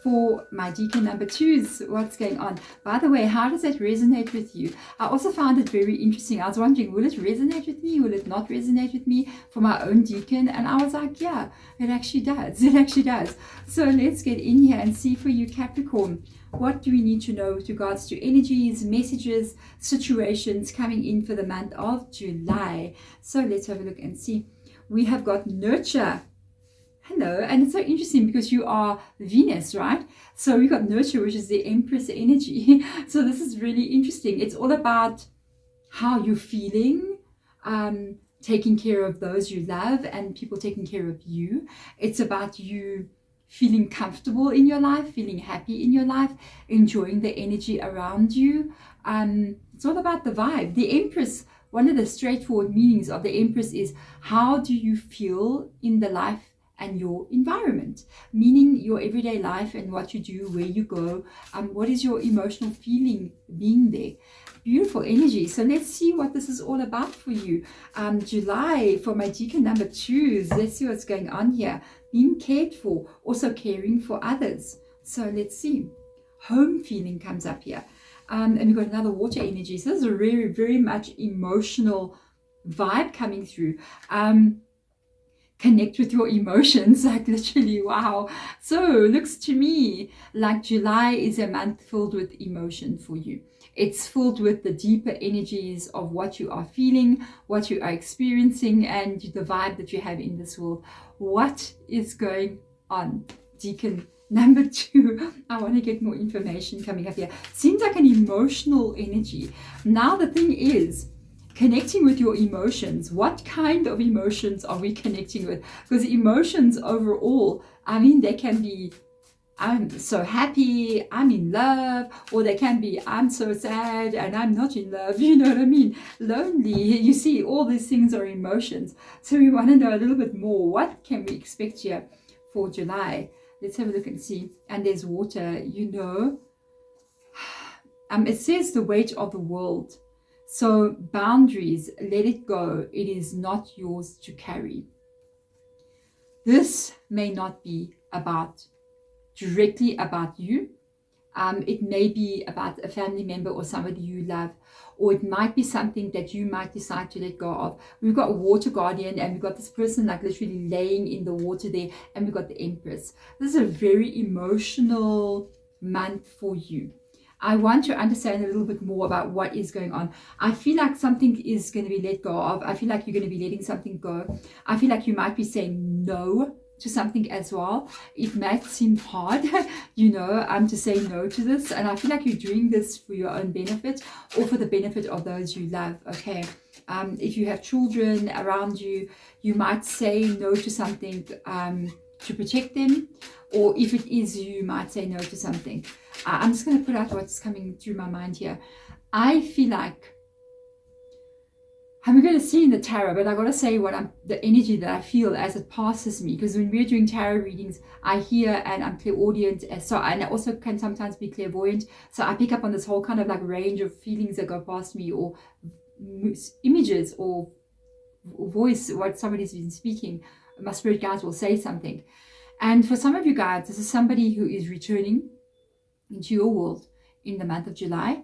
For my Decan number 2s, what's going on? By the way, how does that resonate with you? I also found it very interesting. I was wondering, will it resonate with me? Will it not resonate with me for my own Decan? And I was like, yeah, it actually does. It actually does. So let's get in here and see for you, Capricorn. What do we need to know with regards to energies, messages, situations coming in for the month of July? So let's have a look and see. We have got nurture. Hello, and it's so interesting because you are Venus, right? So we got nurture, which is the Empress energy. So this is really interesting. It's all about how you're feeling, taking care of those you love and people taking care of you. It's about you feeling comfortable in your life, feeling happy in your life, enjoying the energy around you. It's all about the vibe. The Empress, one of the straightforward meanings of the Empress is, how do you feel in the life and your environment, meaning your everyday life and what you do, where you go, what is your emotional feeling being there. Beautiful energy. So let's see what this is all about for you. July for my Decan number 2s. Let's see what's going on here. Being cared for, also caring for others. So let's see. Home feeling comes up here. And we've got another water energy. So this is a very, very much emotional vibe coming through. Connect with your emotions, like literally, wow. So looks to me like July is a month filled with emotion for you. It's filled with the deeper energies of what you are feeling, what you are experiencing, and the vibe that you have in this world. What is going on, Decan number 2? I want to get more information coming up here. Seems like an emotional energy. Now the thing is, connecting with your emotions. What kind of emotions are we connecting with? Because emotions overall, I mean, they can be, I'm so happy, I'm in love, or they can be, I'm so sad and I'm not in love, you know what I mean? Lonely, you see, all these things are emotions. So we want to know a little bit more. What can we expect here for July? Let's have a look and see. And there's water, you know. It says the weight of the world. So boundaries, let it go. It is not yours to carry. This may not be directly about you. It may be about a family member or somebody you love, or it might be something that you might decide to let go of. We've got a water guardian, and we've got this person like literally laying in the water there, and we've got the Empress. This is a very emotional month for you. I want to understand a little bit more about what is going on. I feel like something is going to be let go of. I feel like you're going to be letting something go. I feel like you might be saying no to something as well. It might seem hard, you know, to say no to this. And I feel like you're doing this for your own benefit or for the benefit of those you love, okay? If you have children around you, you might say no to something to protect them. Or if it is you might say no to something. I'm just going to put out what's coming through my mind here. I feel like, I'm going to see in the tarot, but I got to say the energy that I feel as it passes me. Because when we're doing tarot readings, I hear and I'm clairaudient. And I also can sometimes be clairvoyant. So I pick up on this whole kind of like range of feelings that go past me, or images or voice, what somebody's been speaking. My spirit guides will say something. And for some of you guys, this is somebody who is returning into your world in the month of July.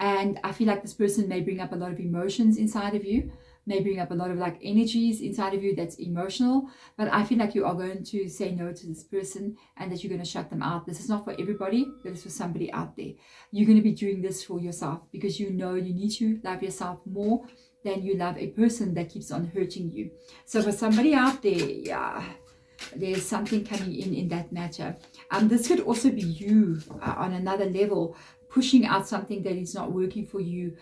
And I feel like this person may bring up a lot of emotions inside of you, may bring up a lot of like energies inside of you that's emotional. But I feel like you are going to say no to this person and that you're going to shut them out. This is not for everybody, but it's for somebody out there. You're going to be doing this for yourself because you know you need to love yourself more than you love a person that keeps on hurting you. So for somebody out there, yeah, there's something coming in that matter. This could also be you on another level, pushing out something that is not working for you,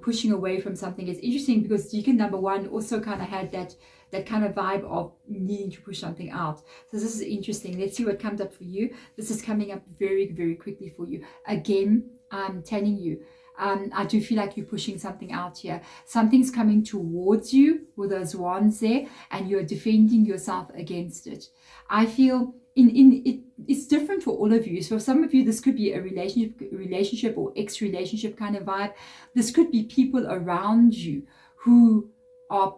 pushing away from something. It's interesting because Decan number 1 also kind of had that kind of vibe of needing to push something out. So this is interesting. Let's see what comes up for you. This is coming up very, very quickly for you. Again, I'm telling you, I do feel like you're pushing something out here. Something's coming towards you with those wands there, and you're defending yourself against it. I feel it's different for all of you. So for some of you, this could be a relationship or ex-relationship kind of vibe. This could be people around you who are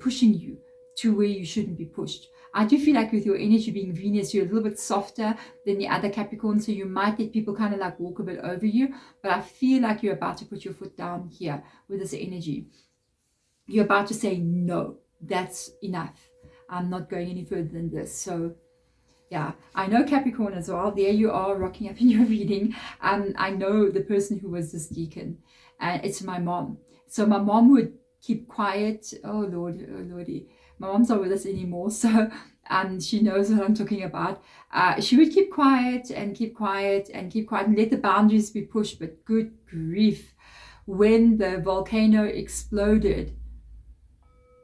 pushing you to where you shouldn't be pushed. I do feel like with your energy being Venus, you're a little bit softer than the other Capricorn, so you might let people kind of like walk a bit over you, but I feel like you're about to put your foot down here with this energy. You're about to say, no, that's enough. I'm not going any further than this. So yeah, I know Capricorn as well. There you are rocking up in your reading. I know the person who was this Decan, and it's my mom. So my mom would keep quiet. Oh Lord, oh Lordy. My mom's not with us anymore, so she knows what I'm talking about. She would keep quiet and keep quiet and keep quiet and let the boundaries be pushed. But good grief, when the volcano exploded,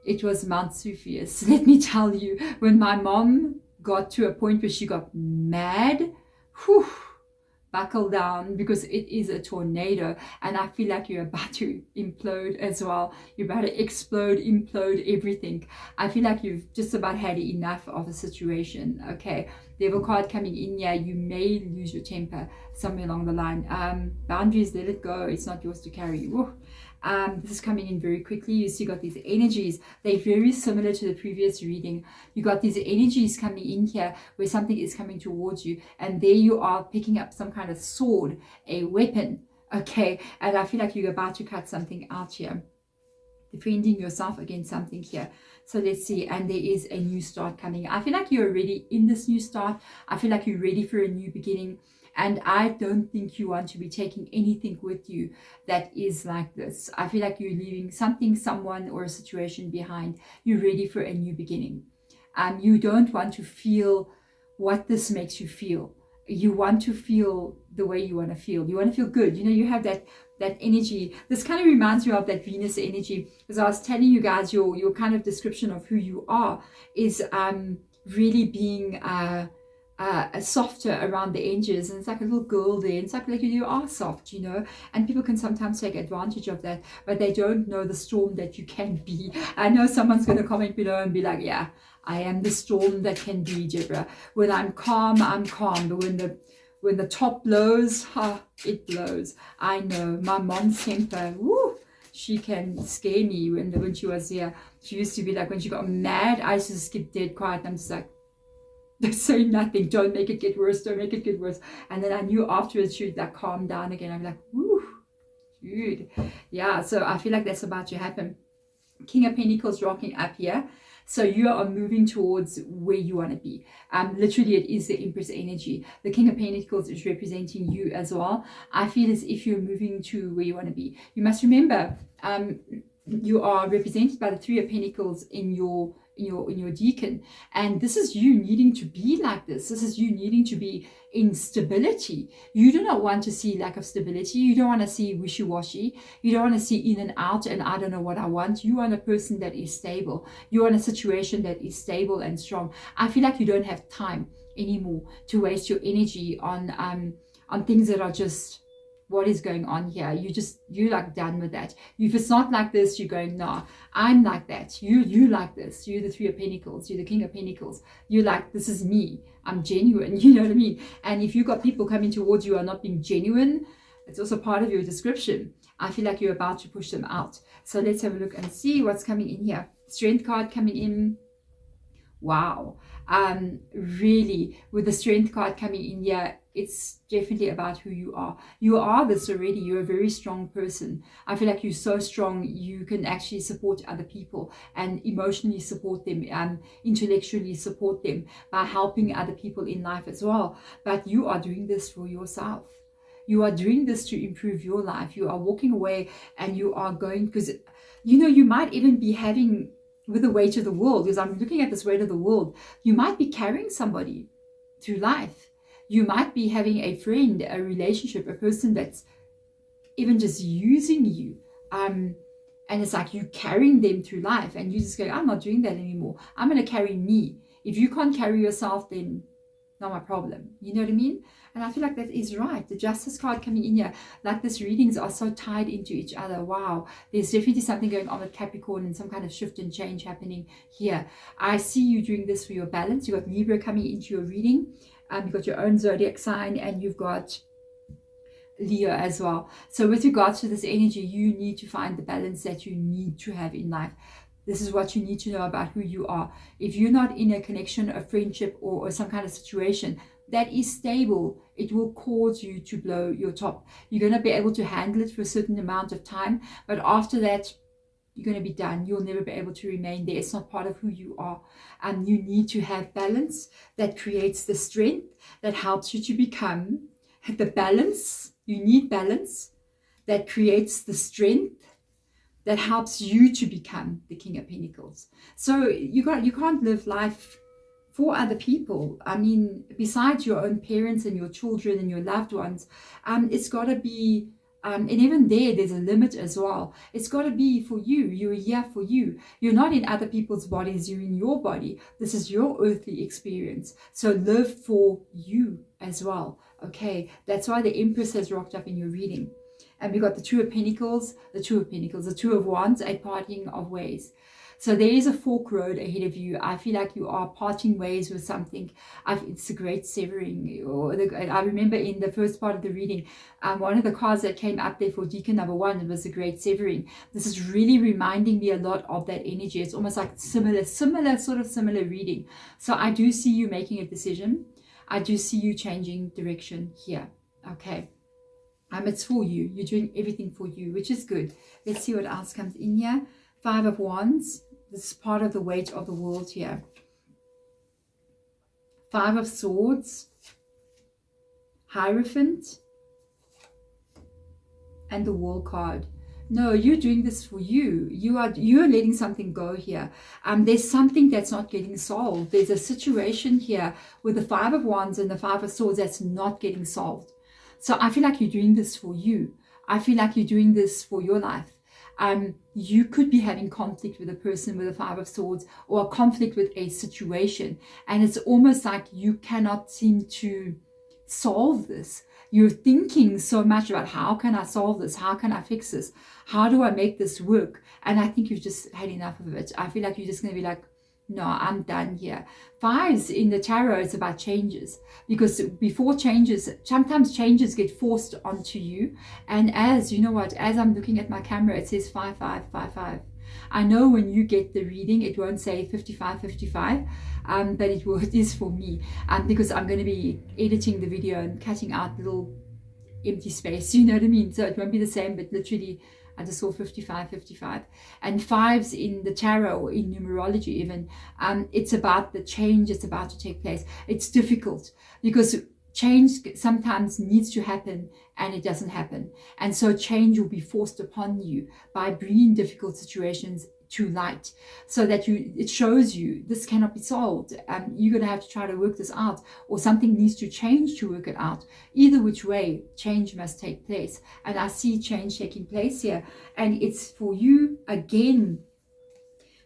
it was Mount Sophius. Let me tell you, when my mom got to a point where she got mad, whew, buckle down, because it is a tornado, and I feel like you're about to implode as well. You're about to explode, implode everything. I feel like you've just about had enough of a situation. Okay, Devil card coming in here. You may lose your temper somewhere along the line. Boundaries, let it go. It's not yours to carry. Woo. This is coming in very quickly. You see, you got these energies. They're very similar to the previous reading. You got these energies coming in here where something is coming towards you, and there you are picking up some kind of sword, a weapon. Okay, and I feel like you're about to cut something out here, defending yourself against something here. So let's see. And there is a new start coming. I feel like you're already in this new start. I feel like you're ready for a new beginning. And I don't think you want to be taking anything with you that is like this. I feel like you're leaving something, someone, or a situation behind. You're ready for a new beginning. You don't want to feel what this makes you feel. You want to feel the way you want to feel. You want to feel good. You know, you have that energy. This kind of reminds me of that Venus energy. As I was telling you guys, your kind of description of who you are is really being softer around the edges, and it's like a little girl there. It's like you are soft, you know, and people can sometimes take advantage of that, but they don't know the storm that you can be. I know someone's going to comment below and be like, yeah, I am the storm that can be, Deborah. When I'm calm, I'm calm, but when the top blows, it blows. I know my mom's temper, woo, she can scare me. When she was here, she used to be like, when she got mad, I used to just keep dead quiet, and I'm just like, say nothing, don't make it get worse, don't make it get worse. And then I knew afterwards she would like calm down again. I'm like, woo, dude. Yeah, so I feel like that's about to happen. King of Pentacles rocking up here. So you are moving towards where you want to be. Literally, it is the Empress energy. The King of Pentacles is representing you as well. I feel as if you're moving to where you want to be. You must remember, you are represented by the Three of Pentacles in your Decan, and this is you needing to be like this. This is you needing to be in stability. You do not want to see lack of stability. You don't want to see wishy-washy. You don't want to see in and out and I don't know what I want. You want a person that is stable. You want a situation that is stable and strong. I feel like you don't have time anymore to waste your energy on things that are just, what is going on here? You're like done with that. If it's not like this, you're going, no, I'm like that. You like this. You're the Three of Pentacles. You're the King of Pentacles. You're like, this is me. I'm genuine. You know what I mean? And if you've got people coming towards you who are not being genuine, it's also part of your description. I feel like you're about to push them out. So let's have a look and see what's coming in here. Strength card coming in. Wow. Really, with the Strength card coming in here, it's definitely about who you are. You are this already. You're a very strong person. I feel like you're so strong, you can actually support other people and emotionally support them, intellectually support them by helping other people in life as well. But you are doing this for yourself. You are doing this to improve your life. You are walking away and you are going, because, you know, you might even be having, with the weight of the world, because I'm looking at this weight of the world, you might be carrying somebody through life. You might be having a friend, a relationship, a person that's even just using you. And it's like you carrying them through life and you just go, I'm not doing that anymore. I'm going to carry me. If you can't carry yourself, then not my problem. You know what I mean? And I feel like that is right. The Justice card coming in here, like these readings are so tied into each other. Wow. There's definitely something going on with Capricorn and some kind of shift and change happening here. I see you doing this for your balance. You've got Libra coming into your reading. You've got your own zodiac sign and you've got Leo as well. So with regards to this energy, you need to find the balance that you need to have in life. This is what you need to know about who you are. If you're not in a connection, a friendship, or some kind of situation that is stable, it will cause you to blow your top. You're going to be able to handle it for a certain amount of time, but after that, you're going to be done. You'll never be able to remain there. It's not part of who you are. And you need to have balance that creates the strength that helps you to become the balance. You need balance that creates the strength that helps you to become the King of Pentacles. So you can't live life for other people. I mean, besides your own parents and your children and your loved ones, it's got to be And even there's a limit as well. It's got to be for you. You're here for you. You're not in other people's bodies. You're in your body. This is your earthly experience. So live for you as well. Okay, that's why the Empress has rocked up in your reading. And we got the Two of Pentacles, the Two of Wands, a parting of ways. So there is a fork road ahead of you. I feel like you are parting ways with something. It's a great severing. I remember in the first part of the reading, one of the cards that came up there for Decan number 1 was a great severing. This is really reminding me a lot of that energy. It's almost like similar reading. So I do see you making a decision. I do see you changing direction here. Okay. It's for you. You're doing everything for you, which is good. Let's see what else comes in here. 5 of Wands. This is part of the weight of the world here. 5 of Swords. Hierophant. And the World card. No, you're doing this for you. You're letting something go here. There's something that's not getting solved. There's a situation here with the 5 of Wands and the 5 of Swords that's not getting solved. So I feel like you're doing this for you. I feel like you're doing this for your life. You could be having conflict with a person with a 5 of Swords, or a conflict with a situation. And it's almost like you cannot seem to solve this. You're thinking so much about, how can I solve this? How can I fix this? How do I make this work? And I think you've just had enough of it. I feel like you're just going to be like, no, I'm done here. 5s in the tarot is about changes, because before changes, sometimes changes get forced onto you. And as you know what, as I'm looking at my camera, it says 5555. I know when you get the reading, it won't say 5555, but it is for me, because I'm going to be editing the video and cutting out little empty space, you know what I mean? So it won't be the same, but literally I just saw 5555. And 5s in the tarot, or in numerology even, it's about the change that's about to take place. It's difficult because change sometimes needs to happen and it doesn't happen. And so change will be forced upon you by bringing difficult situations to light, so that it shows you this cannot be solved. You're going to have to try to work this out, or something needs to change to work it out. Either which way, change must take place. And I see change taking place here. And it's for you again,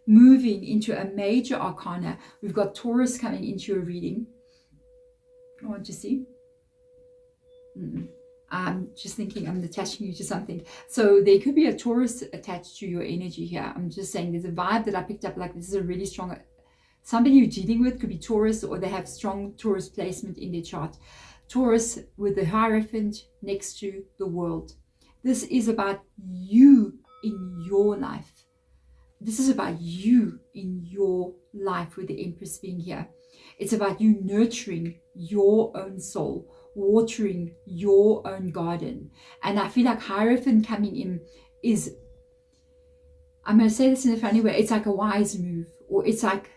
moving into a major arcana. We've got Taurus coming into your reading. I want to see. I'm just thinking I'm attaching you to something. So there could be a Taurus attached to your energy here. I'm just saying there's a vibe that I picked up, like this is a really strong, somebody you're dealing with could be Taurus, or they have strong Taurus placement in their chart. Taurus with the Hierophant next to the World. This is about you in your life. This is about you in your life, with the Empress being here. It's about you nurturing your own soul, watering your own garden. And I feel like Hierophant coming in is, I'm going to say this in a funny way, it's like a wise move, or it's like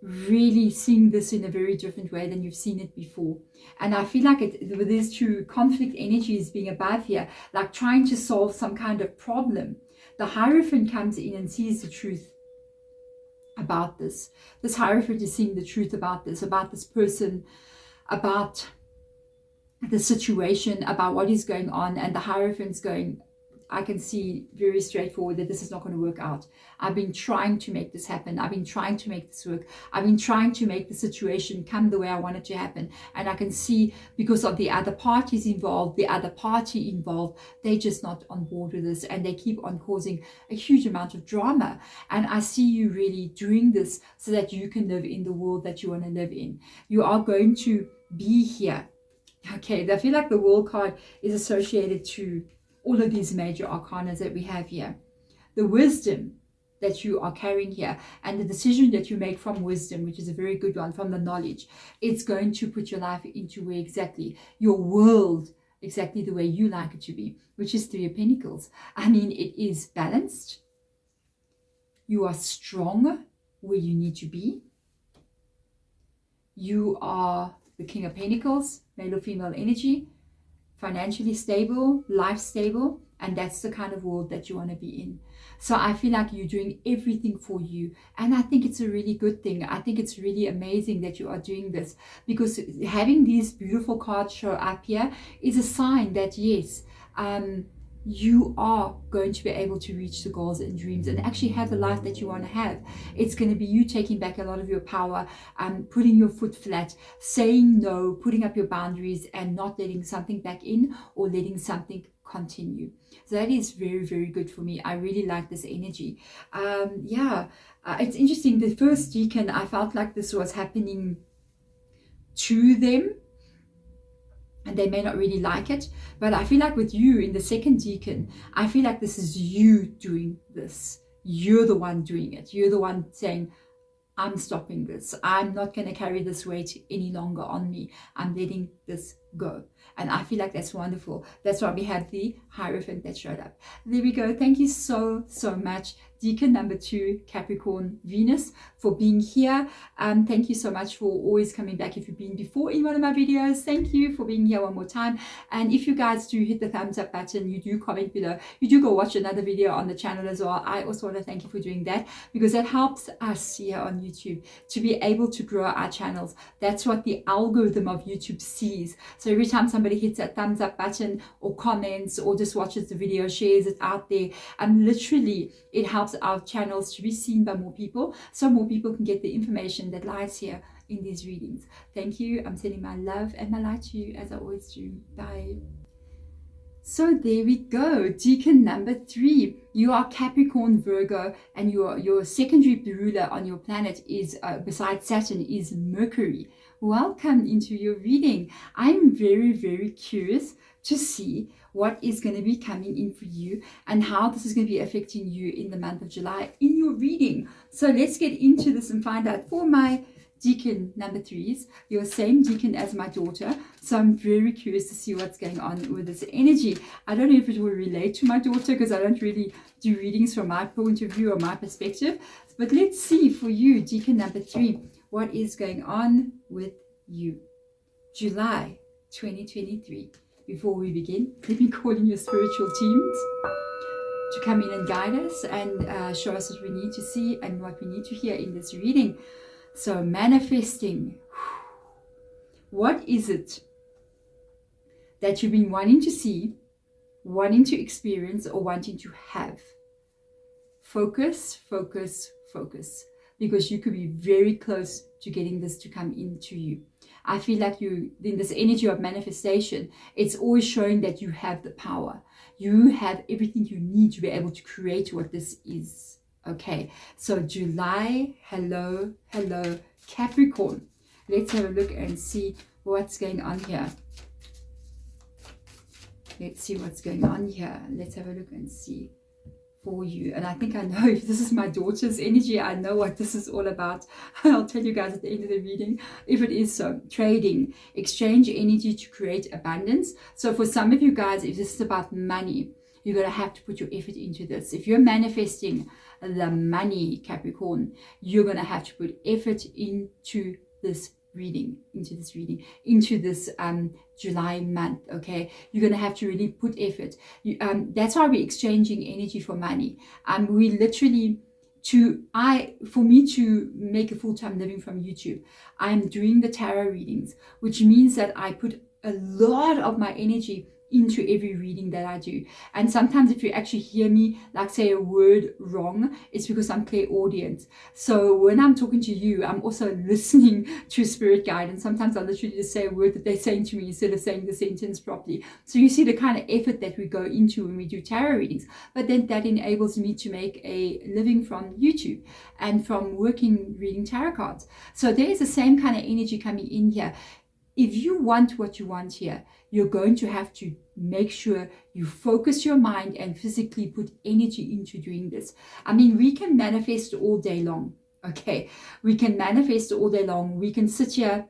really seeing this in a very different way than you've seen it before. And I feel like with these two conflict energies being above here, like trying to solve some kind of problem, the Hierophant comes in and sees the truth about this. This Hierophant is seeing the truth about this person, about the situation, about what is going on. And the Hierophant's going, I can see very straightforward that this is not going to work out. I've been trying to make this happen. I've been trying to make this work. I've been trying to make the situation come the way I want it to happen. And I can see, because of the other parties involved, they're just not on board with this, and they keep on causing a huge amount of drama. And I see you really doing this so that you can live in the world that you want to live in. You are going to be here. Okay, I feel like the World card is associated to all of these major arcanas that we have here. The wisdom that you are carrying here, and the decision that you make from wisdom, which is a very good one, from the knowledge, it's going to put your life into where exactly, your world, exactly the way you like it to be, which is 3 of Pentacles. I mean, it is balanced. You are strong where you need to be. You are the King of Pentacles, male or female energy. financially stable, life stable, and that's the kind of world that you want to be in. So I feel like you're doing everything for you, and I think it's a really good thing. I think it's really amazing that you are doing this, because having these beautiful cards show up here is a sign that yes, you are going to be able to reach the goals and dreams and actually have the life that you want to have. It's going to be you taking back a lot of your power, putting your foot flat, saying no, putting up your boundaries, and not letting something back in or letting something continue. So that is very, very good for me. I really like this energy. It's interesting. The first Decan, I felt like this was happening to them, and they may not really like it, but I feel like with you in the second Decan, I feel like this is you doing this. You're the one doing it. You're the one saying, I'm stopping this. I'm not going to carry this weight any longer on me. I'm letting this go. And I feel like that's wonderful. That's why we have the Hierophant that showed up. There we go. Thank you so, so much, Decan number 2, Capricorn Venus, for being here. Thank you so much for always coming back. If you've been before in one of my videos, thank you for being here one more time. And if you guys do hit the thumbs up button, you do comment below, you do go watch another video on the channel as well. I also want to thank you for doing that, because that helps us here on YouTube to be able to grow our channels. That's what the algorithm of YouTube sees. So every time somebody hits that thumbs up button or comments or just watches the video, shares it out there, literally it helps our channels to be seen by more people, so more people can get the information that lies here in these readings. Thank you. I'm sending my love and my light to you, as I always do. Bye. So there we go, Decan number 3. You are Capricorn Virgo, and your secondary ruler on your planet is, besides Saturn, is Mercury. Welcome into your reading. I'm very, very curious to see what is going to be coming in for you and how this is going to be affecting you in the month of July in your reading. So let's get into this and find out. For my Decan number 3s, your same Decan as my daughter, so I'm very curious to see what's going on with this energy. I don't know if it will relate to my daughter, because I don't really do readings from my point of view or my perspective, but let's see for you, Decan number 3, what is going on with you. July 2023. Before we begin, let me call in your spiritual teams to come in and guide us and show us what we need to see and what we need to hear in this reading. So manifesting, what is it that you've been wanting to see, wanting to experience, or wanting to have? Focus, focus, focus, because you could be very close to getting this to come into you. I feel like you, in this energy of manifestation, it's always showing that you have the power. You have everything you need to be able to create what this is. Okay, so July, hello, hello, Capricorn. Let's have a look and see what's going on here. Let's see what's going on here. Let's have a look and see for you. And I think I know, if this is my daughter's energy, I know what this is all about. I'll tell you guys at the end of the reading if it is so. Trading, exchange energy to create abundance. So for some of you guys, if this is about money, you're going to have to put your effort into this. If you're manifesting the money, Capricorn, you're going to have to put effort into this reading, into this July month. Okay, you're going to have to really put effort. That's why we're exchanging energy for money. We literally, for me to make a full-time living from YouTube, I'm doing the tarot readings, which means that I put a lot of my energy into every reading that I do. And sometimes if you actually hear me like say a word wrong, it's because I'm clairaudient. So when I'm talking to you, I'm also listening to spirit guide, and sometimes I literally just say a word that they're saying to me instead of saying the sentence properly. So you see the kind of effort that we go into when we do tarot readings, but then that enables me to make a living from YouTube and from working reading tarot cards. So there is the same kind of energy coming in here. If you want what you want here, you're going to have to make sure you focus your mind and physically put energy into doing this. I mean, we can manifest all day long, okay? We can manifest all day long. We can sit here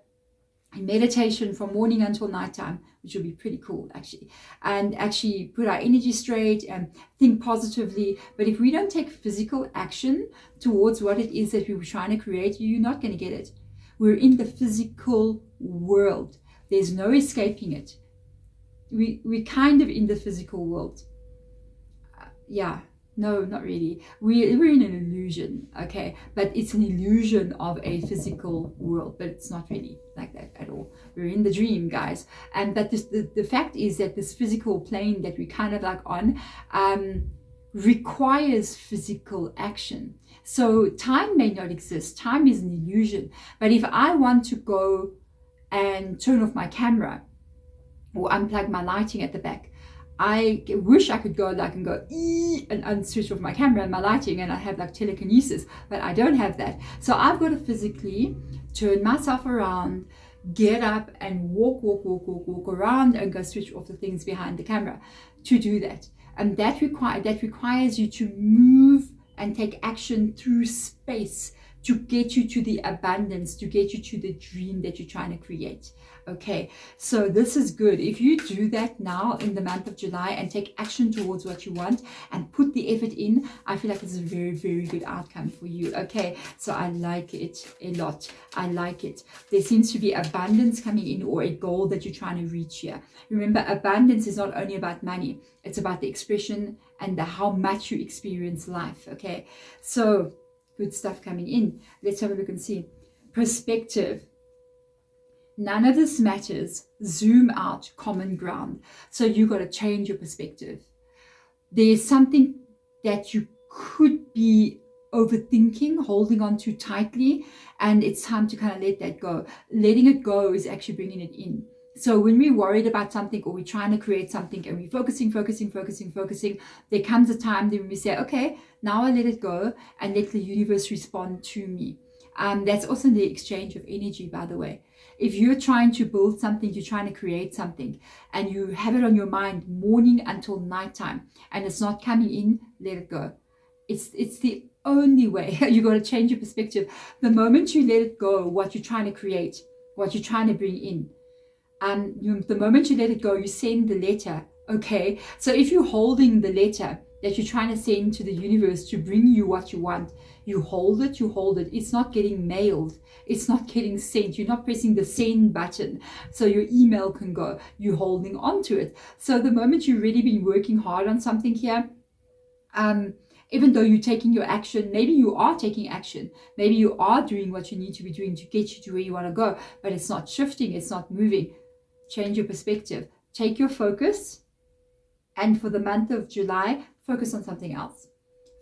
in meditation from morning until nighttime, which will be pretty cool, actually, and actually put our energy straight and think positively. But if we don't take physical action towards what it is that we were trying to create, you're not going to get it. We're in the physical world. There's no escaping it. we're kind of in the physical world. Yeah, no, not really. We're in an illusion, okay? But it's an illusion of a physical world, but it's not really like that at all. We're in the dream, guys. And that the fact is that this physical plane that we kind of like on requires physical action. So time may not exist. Time is an illusion. But if I want to go and turn off my camera or unplug my lighting at the back, I wish I could go like and go and switch off my camera and my lighting, and I have like telekinesis, but I don't have that. So I've got to physically turn myself around, get up and walk around and go switch off the things behind the camera to do that. And that requires you to move and take action through space to get you to the abundance, to get you to the dream that you're trying to create. Okay, so this is good. If you do that now in the month of July and take action towards what you want and put the effort in, I feel like it's a very, very good outcome for you. Okay, so I like it a lot. I like it. There seems to be abundance coming in, or a goal that you're trying to reach here. Remember, abundance is not only about money. It's about the expression and how much you experience life. Okay, so good stuff coming in. Let's have a look and see. Perspective. None of this matters. Zoom out, common ground. So you got to change your perspective. There's something that you could be overthinking, holding on too tightly, and it's time to kind of let that go. Letting it go is actually bringing it in. So when we're worried about something, or we're trying to create something, and we're focusing, there comes a time when we say, okay, now I let it go and let the universe respond to me. That's also the exchange of energy, by the way. If you're trying to build something, you're trying to create something, and you have it on your mind morning until nighttime, and it's not coming in, let it go. It's the only way. You got to change your perspective. The moment you let it go, what you're trying to create, what you're trying to bring in, the moment you let it go, you send the letter. Okay, so if you're holding the letter that you're trying to send to the universe to bring you what you want, you hold it. It's not getting mailed. It's not getting sent. You're not pressing the send button so your email can go. You're holding on to it. So the moment you've really been working hard on something here, even though you're taking your action, maybe you are taking action, maybe you are doing what you need to be doing to get you to where you want to go, but it's not shifting, it's not moving. Change your perspective. Take your focus, and for the month of July, focus on something else.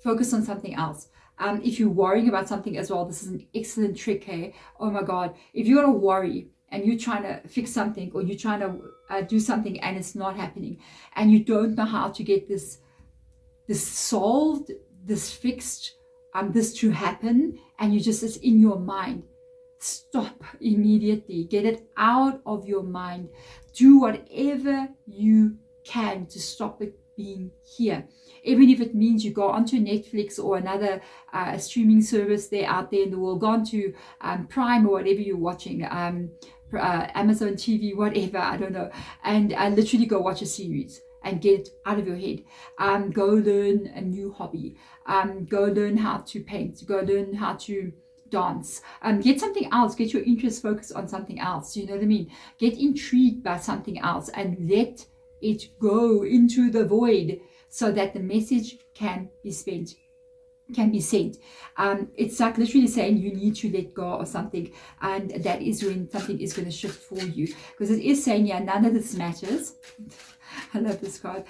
Focus on something else. If you're worrying about something as well, this is an excellent trick, hey? Oh my God. If you're going to worry and you're trying to fix something, or you're trying to do something and it's not happening, and you don't know how to get this solved, this fixed, this to happen, and it's in your mind, stop immediately. Get it out of your mind. Do whatever you can to stop it being here. Even if it means you go onto Netflix or another streaming service out there in the world, go onto Prime or whatever you're watching, Amazon TV, whatever, I don't know, and literally go watch a series and get it out of your head. Go learn a new hobby. Go learn how to paint. Go learn how to dance. Get something else. Get your interest focused on something else. You know what I mean? Get intrigued by something else and let it go into the void so that the message can be sent. It's like literally saying you need to let go of something, and that is when something is going to shift for you, because it is saying, yeah, none of this matters. I love this card.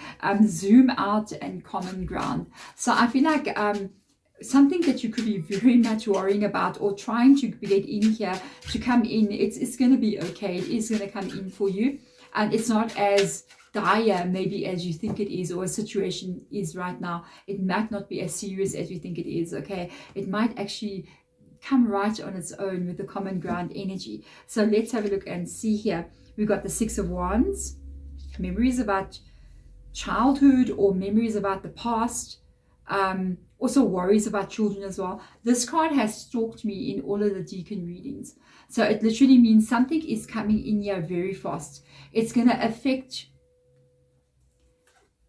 Zoom out and common ground. So I feel like something that you could be very much worrying about or trying to get in here to come in, it's going to be okay. It is going to come in for you, and it's not as dire maybe as you think it is, or a situation is right now. It might not be as serious as you think it is. Okay, it might actually come right on its own with the common ground energy. So let's have a look and see here. We've got the Six of Wands, memories about childhood or memories about the past, also worries about children as well. This card has stalked me in all of the Decan readings, so it literally means something is coming in here very fast. It's going to affect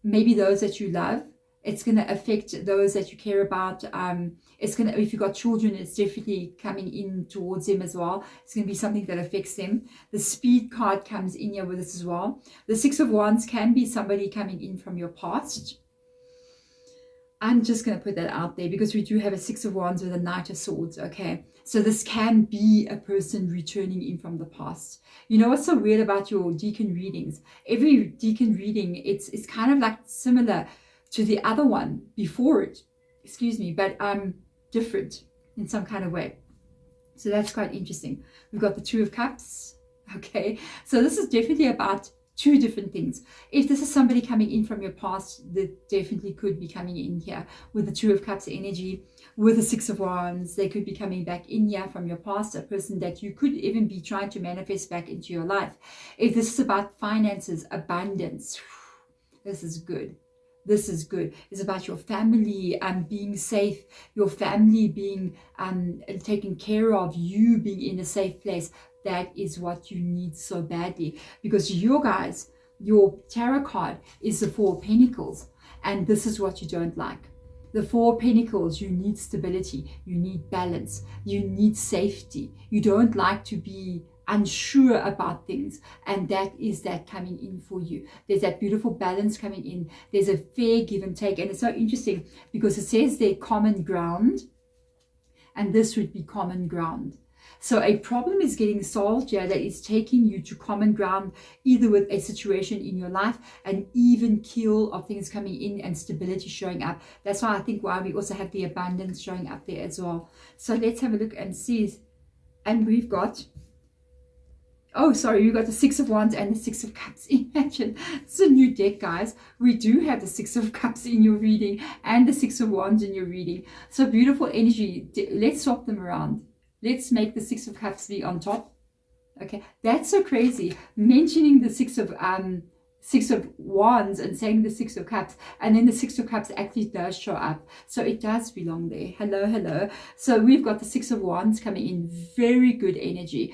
maybe those that you love, It's going to affect those that you care about. It's going to, if you've got children, it's definitely coming in towards them as well. It's going to be something that affects them. The Speed card comes in here with this as well. The Six of Wands can be somebody coming in from your past. I'm just going to put that out there because we do have a Six of Wands with a Knight of Swords, okay? So this can be a person returning in from the past. You know what's so weird about your Decan readings? Every Decan reading, it's kind of like similar to the other one before it, excuse me, but different in some kind of way. So that's quite interesting. We've got the Two of Cups, okay? So this is definitely about two different things. If this is somebody coming in from your past, that definitely could be coming in here with the Two of Cups energy, with the Six of Wands. They could be coming back in here from your past, a person that you could even be trying to manifest back into your life. If this is about finances, abundance, this is good. This is good. It's about your family being safe, your family being taken care of, you being in a safe place. That is what you need so badly, because you guys, your tarot card is the Four of Pentacles, and this is what you don't like. The Four of Pentacles, you need stability, you need balance, you need safety. You don't like to be unsure about things, and that is that coming in for you. There's that beautiful balance coming in. There's a fair give and take, and it's so interesting because it says they're common ground, and this would be common ground. So a problem is getting solved here that is taking you to common ground, either with a situation in your life, an even keel of things coming in and stability showing up. That's why I think why we also have the abundance showing up there as well. So let's have a look and see. And we've got, oh, sorry, you got the Six of Wands and the Six of Cups. Imagine, it's a new deck, guys. We do have the Six of Cups in your reading and the Six of Wands in your reading. So beautiful energy. Let's swap them around. Let's make the Six of Cups be on top. Okay, that's so crazy. Mentioning the Six of Wands and saying the Six of Cups, and then the Six of Cups actually does show up. So it does belong there. Hello, hello. So we've got the Six of Wands coming in. Very good energy.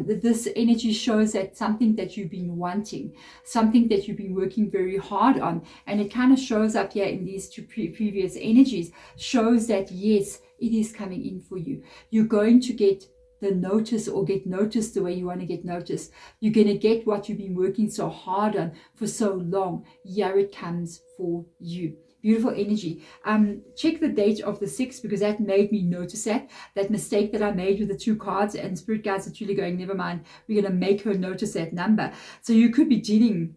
This energy shows that something that you've been wanting, something that you've been working very hard on, and it kind of shows up here in these two previous energies, shows that yes, it is coming in for you. You're going to get the notice, or get noticed the way you want to get noticed. You're going to get what you've been working so hard on for so long. Here it comes for you. Beautiful energy. Check the date of the 6th, because that made me notice that mistake that I made with the two cards, and spirit guides are truly going, never mind, we're going to make her notice that number. So you could be dealing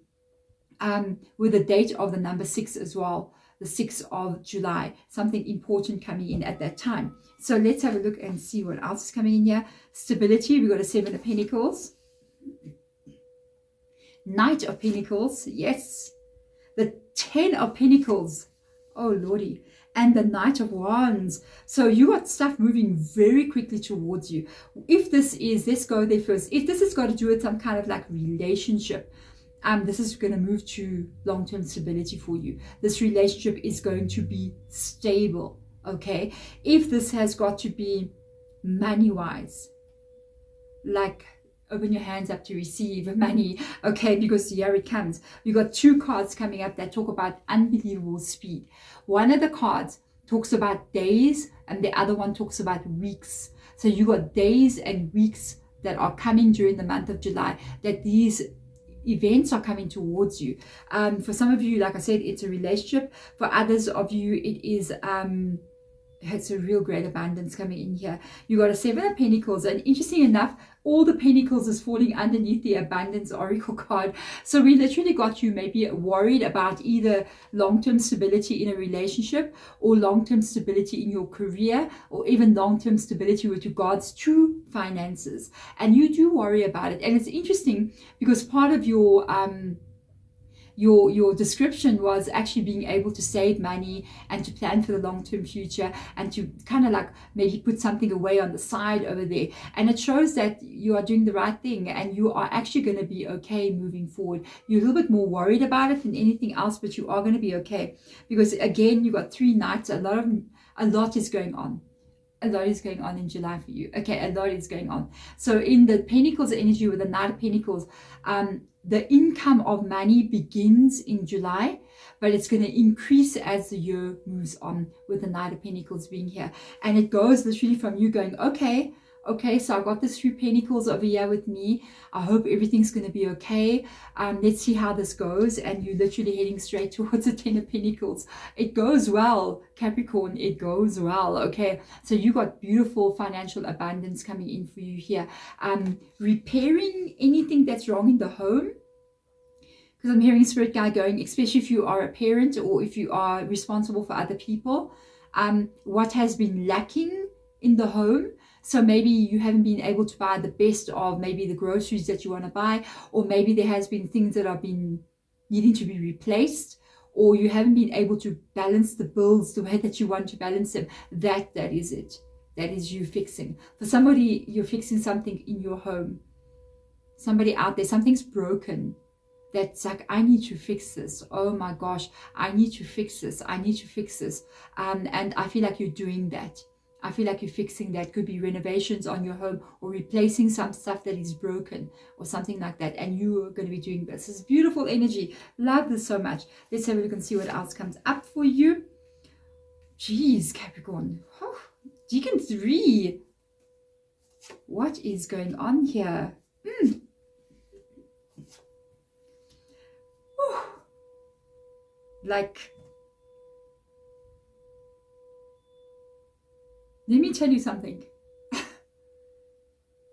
with the date of the number 6 as well. The 6th of July, something important coming in at that time. So let's have a look and see what else is coming in here. Stability, we've got a 7 of Pentacles. Knight of Pentacles, yes. The 10 of Pentacles, oh lordy. And the Knight of Wands. So you got stuff moving very quickly towards you. If this is, let's go there first. If this has got to do with some kind of like relationship, this is going to move to long-term stability for you. This relationship is going to be stable, okay? If this has got to be money-wise, like open your hands up to receive money, okay? Because here it comes. You got two cards coming up that talk about unbelievable speed. One of the cards talks about days, and the other one talks about weeks. So you got days and weeks that are coming during the month of July, that these events are coming towards you. For some of you, like I said, it's a relationship. For others of you, it is it's a real great abundance coming in here. You got a 7 of Pentacles, and interesting enough, all the Pentacles is falling underneath the Abundance Oracle card. So we literally got you maybe worried about either long-term stability in a relationship, or long-term stability in your career, or even long-term stability with regards to finances. And you do worry about it. And it's interesting because part of your description was actually being able to save money and to plan for the long-term future, and to kind of like maybe put something away on the side over there. And it shows that you are doing the right thing, and you are actually going to be okay moving forward. You're a little bit more worried about it than anything else, but you are going to be okay, because again, you got 3 nights. A lot is going on. A lot is going on in July for you. Okay, a lot is going on. So in the Pentacles energy with the Knight of Pentacles, the income of money begins in July, but it's going to increase as the year moves on, with the Knight of Pentacles being here. And it goes literally from you going, okay, so I got the 3 Pentacles over here with me. I hope everything's going to be okay. Let's see how this goes. And you're literally heading straight towards the 10 of Pentacles. It goes well, Capricorn. It goes well. Okay, so you got beautiful financial abundance coming in for you here. Repairing anything that's wrong in the home. Because I'm hearing Spirit Guide going, especially if you are a parent or if you are responsible for other people, what has been lacking in the home. So maybe you haven't been able to buy the best of maybe the groceries that you want to buy, or maybe there has been things that have been needing to be replaced, or you haven't been able to balance the bills the way that you want to balance them. That is it. That is you fixing. For somebody, you're fixing something in your home. Somebody out there, something's broken. That's like, I need to fix this. Oh my gosh, I need to fix this. I need to fix this. And I feel like you're doing that. I feel like you're fixing that. Could be renovations on your home, or replacing some stuff that is broken or something like that. And you are going to be doing this. This is beautiful energy. Love this so much. Let's have a look and see what else comes up for you. Jeez, Capricorn. Oh, Decan 3. What is going on here? Like, let me tell you something.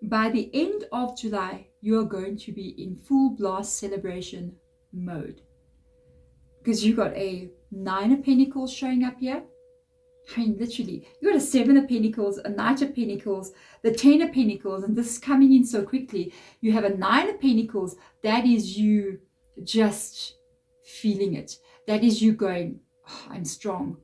By the end of July, you're going to be in full blast celebration mode. Because you got a 9 of Pentacles showing up here. I mean, literally, you got a 7 of Pentacles, a Knight of Pentacles, the 10 of Pentacles, and this is coming in so quickly. You have a 9 of Pentacles. That is you just feeling it. That is you going, oh, I'm strong.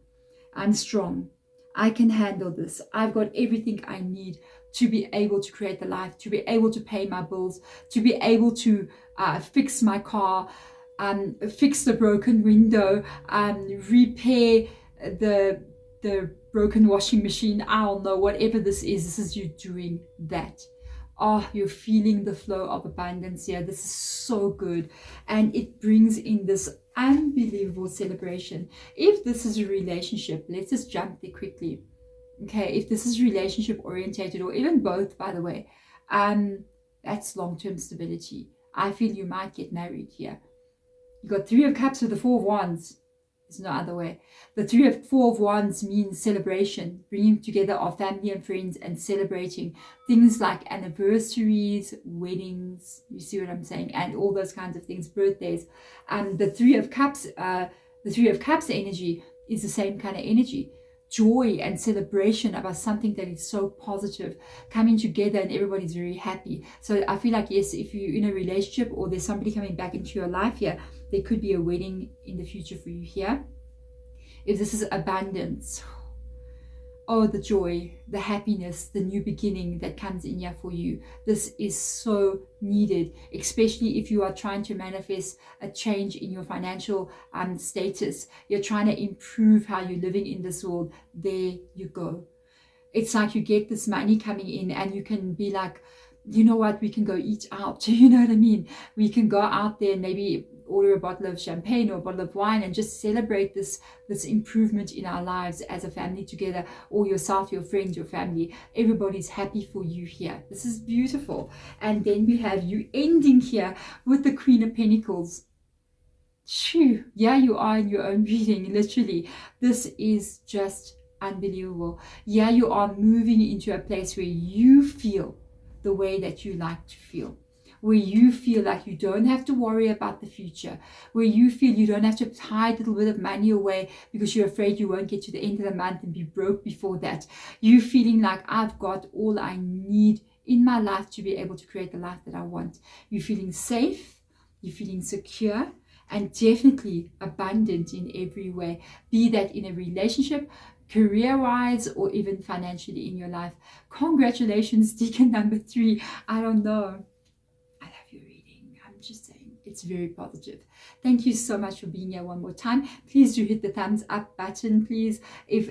I'm strong. I can handle this. I've got everything I need to be able to create the life, to be able to pay my bills, to be able to fix my car, fix the broken window, repair the broken washing machine. I don't know, whatever this is you doing that. Oh, you're feeling the flow of abundance here. This is so good. And it brings in this unbelievable celebration. If this is a relationship, let's just jump there quickly. Okay, if this is relationship orientated, or even both, by the way, that's long-term stability. I feel you might get married here. You got 3 of Cups with the 4 of Wands. There's no other way. The 4 of Wands means celebration, bringing together our family and friends and celebrating things like anniversaries, weddings. You see what I'm saying? And all those kinds of things, birthdays. The 3 of Cups energy is the same kind of energy. Joy and celebration about something that is so positive coming together, and everybody's very happy. So I feel like, yes, if you're in a relationship or there's somebody coming back into your life here, there could be a wedding in the future for you here. If this is abundance, oh, the joy, the happiness, the new beginning that comes in here for you. This is so needed, especially if you are trying to manifest a change in your financial status. You're trying to improve how you're living in this world. There you go. It's like you get this money coming in and you can be like, you know what, we can go eat out. You know what I mean? We can go out there and maybe order a bottle of champagne or a bottle of wine and just celebrate this improvement in our lives as a family together, or yourself, your friends, your family. Everybody's happy for you here. This is beautiful. And then we have you ending here with the Queen of Pentacles. Phew. Yeah, you are in your own reading, literally. This is just unbelievable. Yeah, you are moving into a place where you feel the way that you like to feel, where you feel like you don't have to worry about the future, where you feel you don't have to hide a little bit of money away because you're afraid you won't get to the end of the month and be broke before that. You feeling like, I've got all I need in my life to be able to create the life that I want. You're feeling safe, you're feeling secure, and definitely abundant in every way, be that in a relationship, career-wise, or even financially in your life. Congratulations, Decan number 3. I don't know. I love your reading. I'm just saying. It's very positive. Thank you so much for being here one more time. Please do hit the thumbs up button, please, if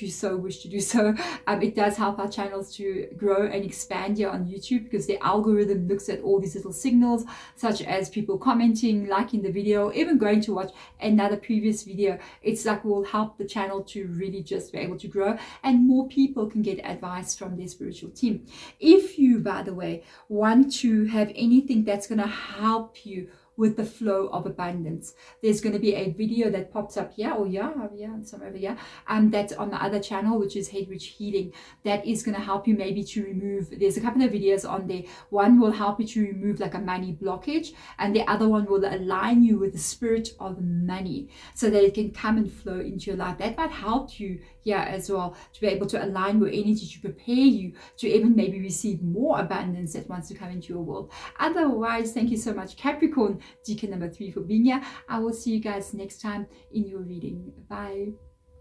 you so wish to do so. It does help our channels to grow and expand here on YouTube, because the algorithm looks at all these little signals, such as people commenting, liking the video, even going to watch another previous video. It's like will help the channel to really just be able to grow, and more people can get advice from their spiritual team. If you, by the way, want to have anything that's going to help you with the flow of abundance, there's going to be a video that pops up here, or some over here, that's on the other channel, which is Head Rich Healing. That is going to help you maybe to remove, there's a couple of videos on there. One will help you to remove like a money blockage, and the other one will align you with the spirit of money, so that it can come and flow into your life. That might help you here as well, to be able to align your energy, to prepare you to even maybe receive more abundance that wants to come into your world. Otherwise, thank you so much, Capricorn, Decan number 3, for being here. I will see you guys next time in your reading. Bye.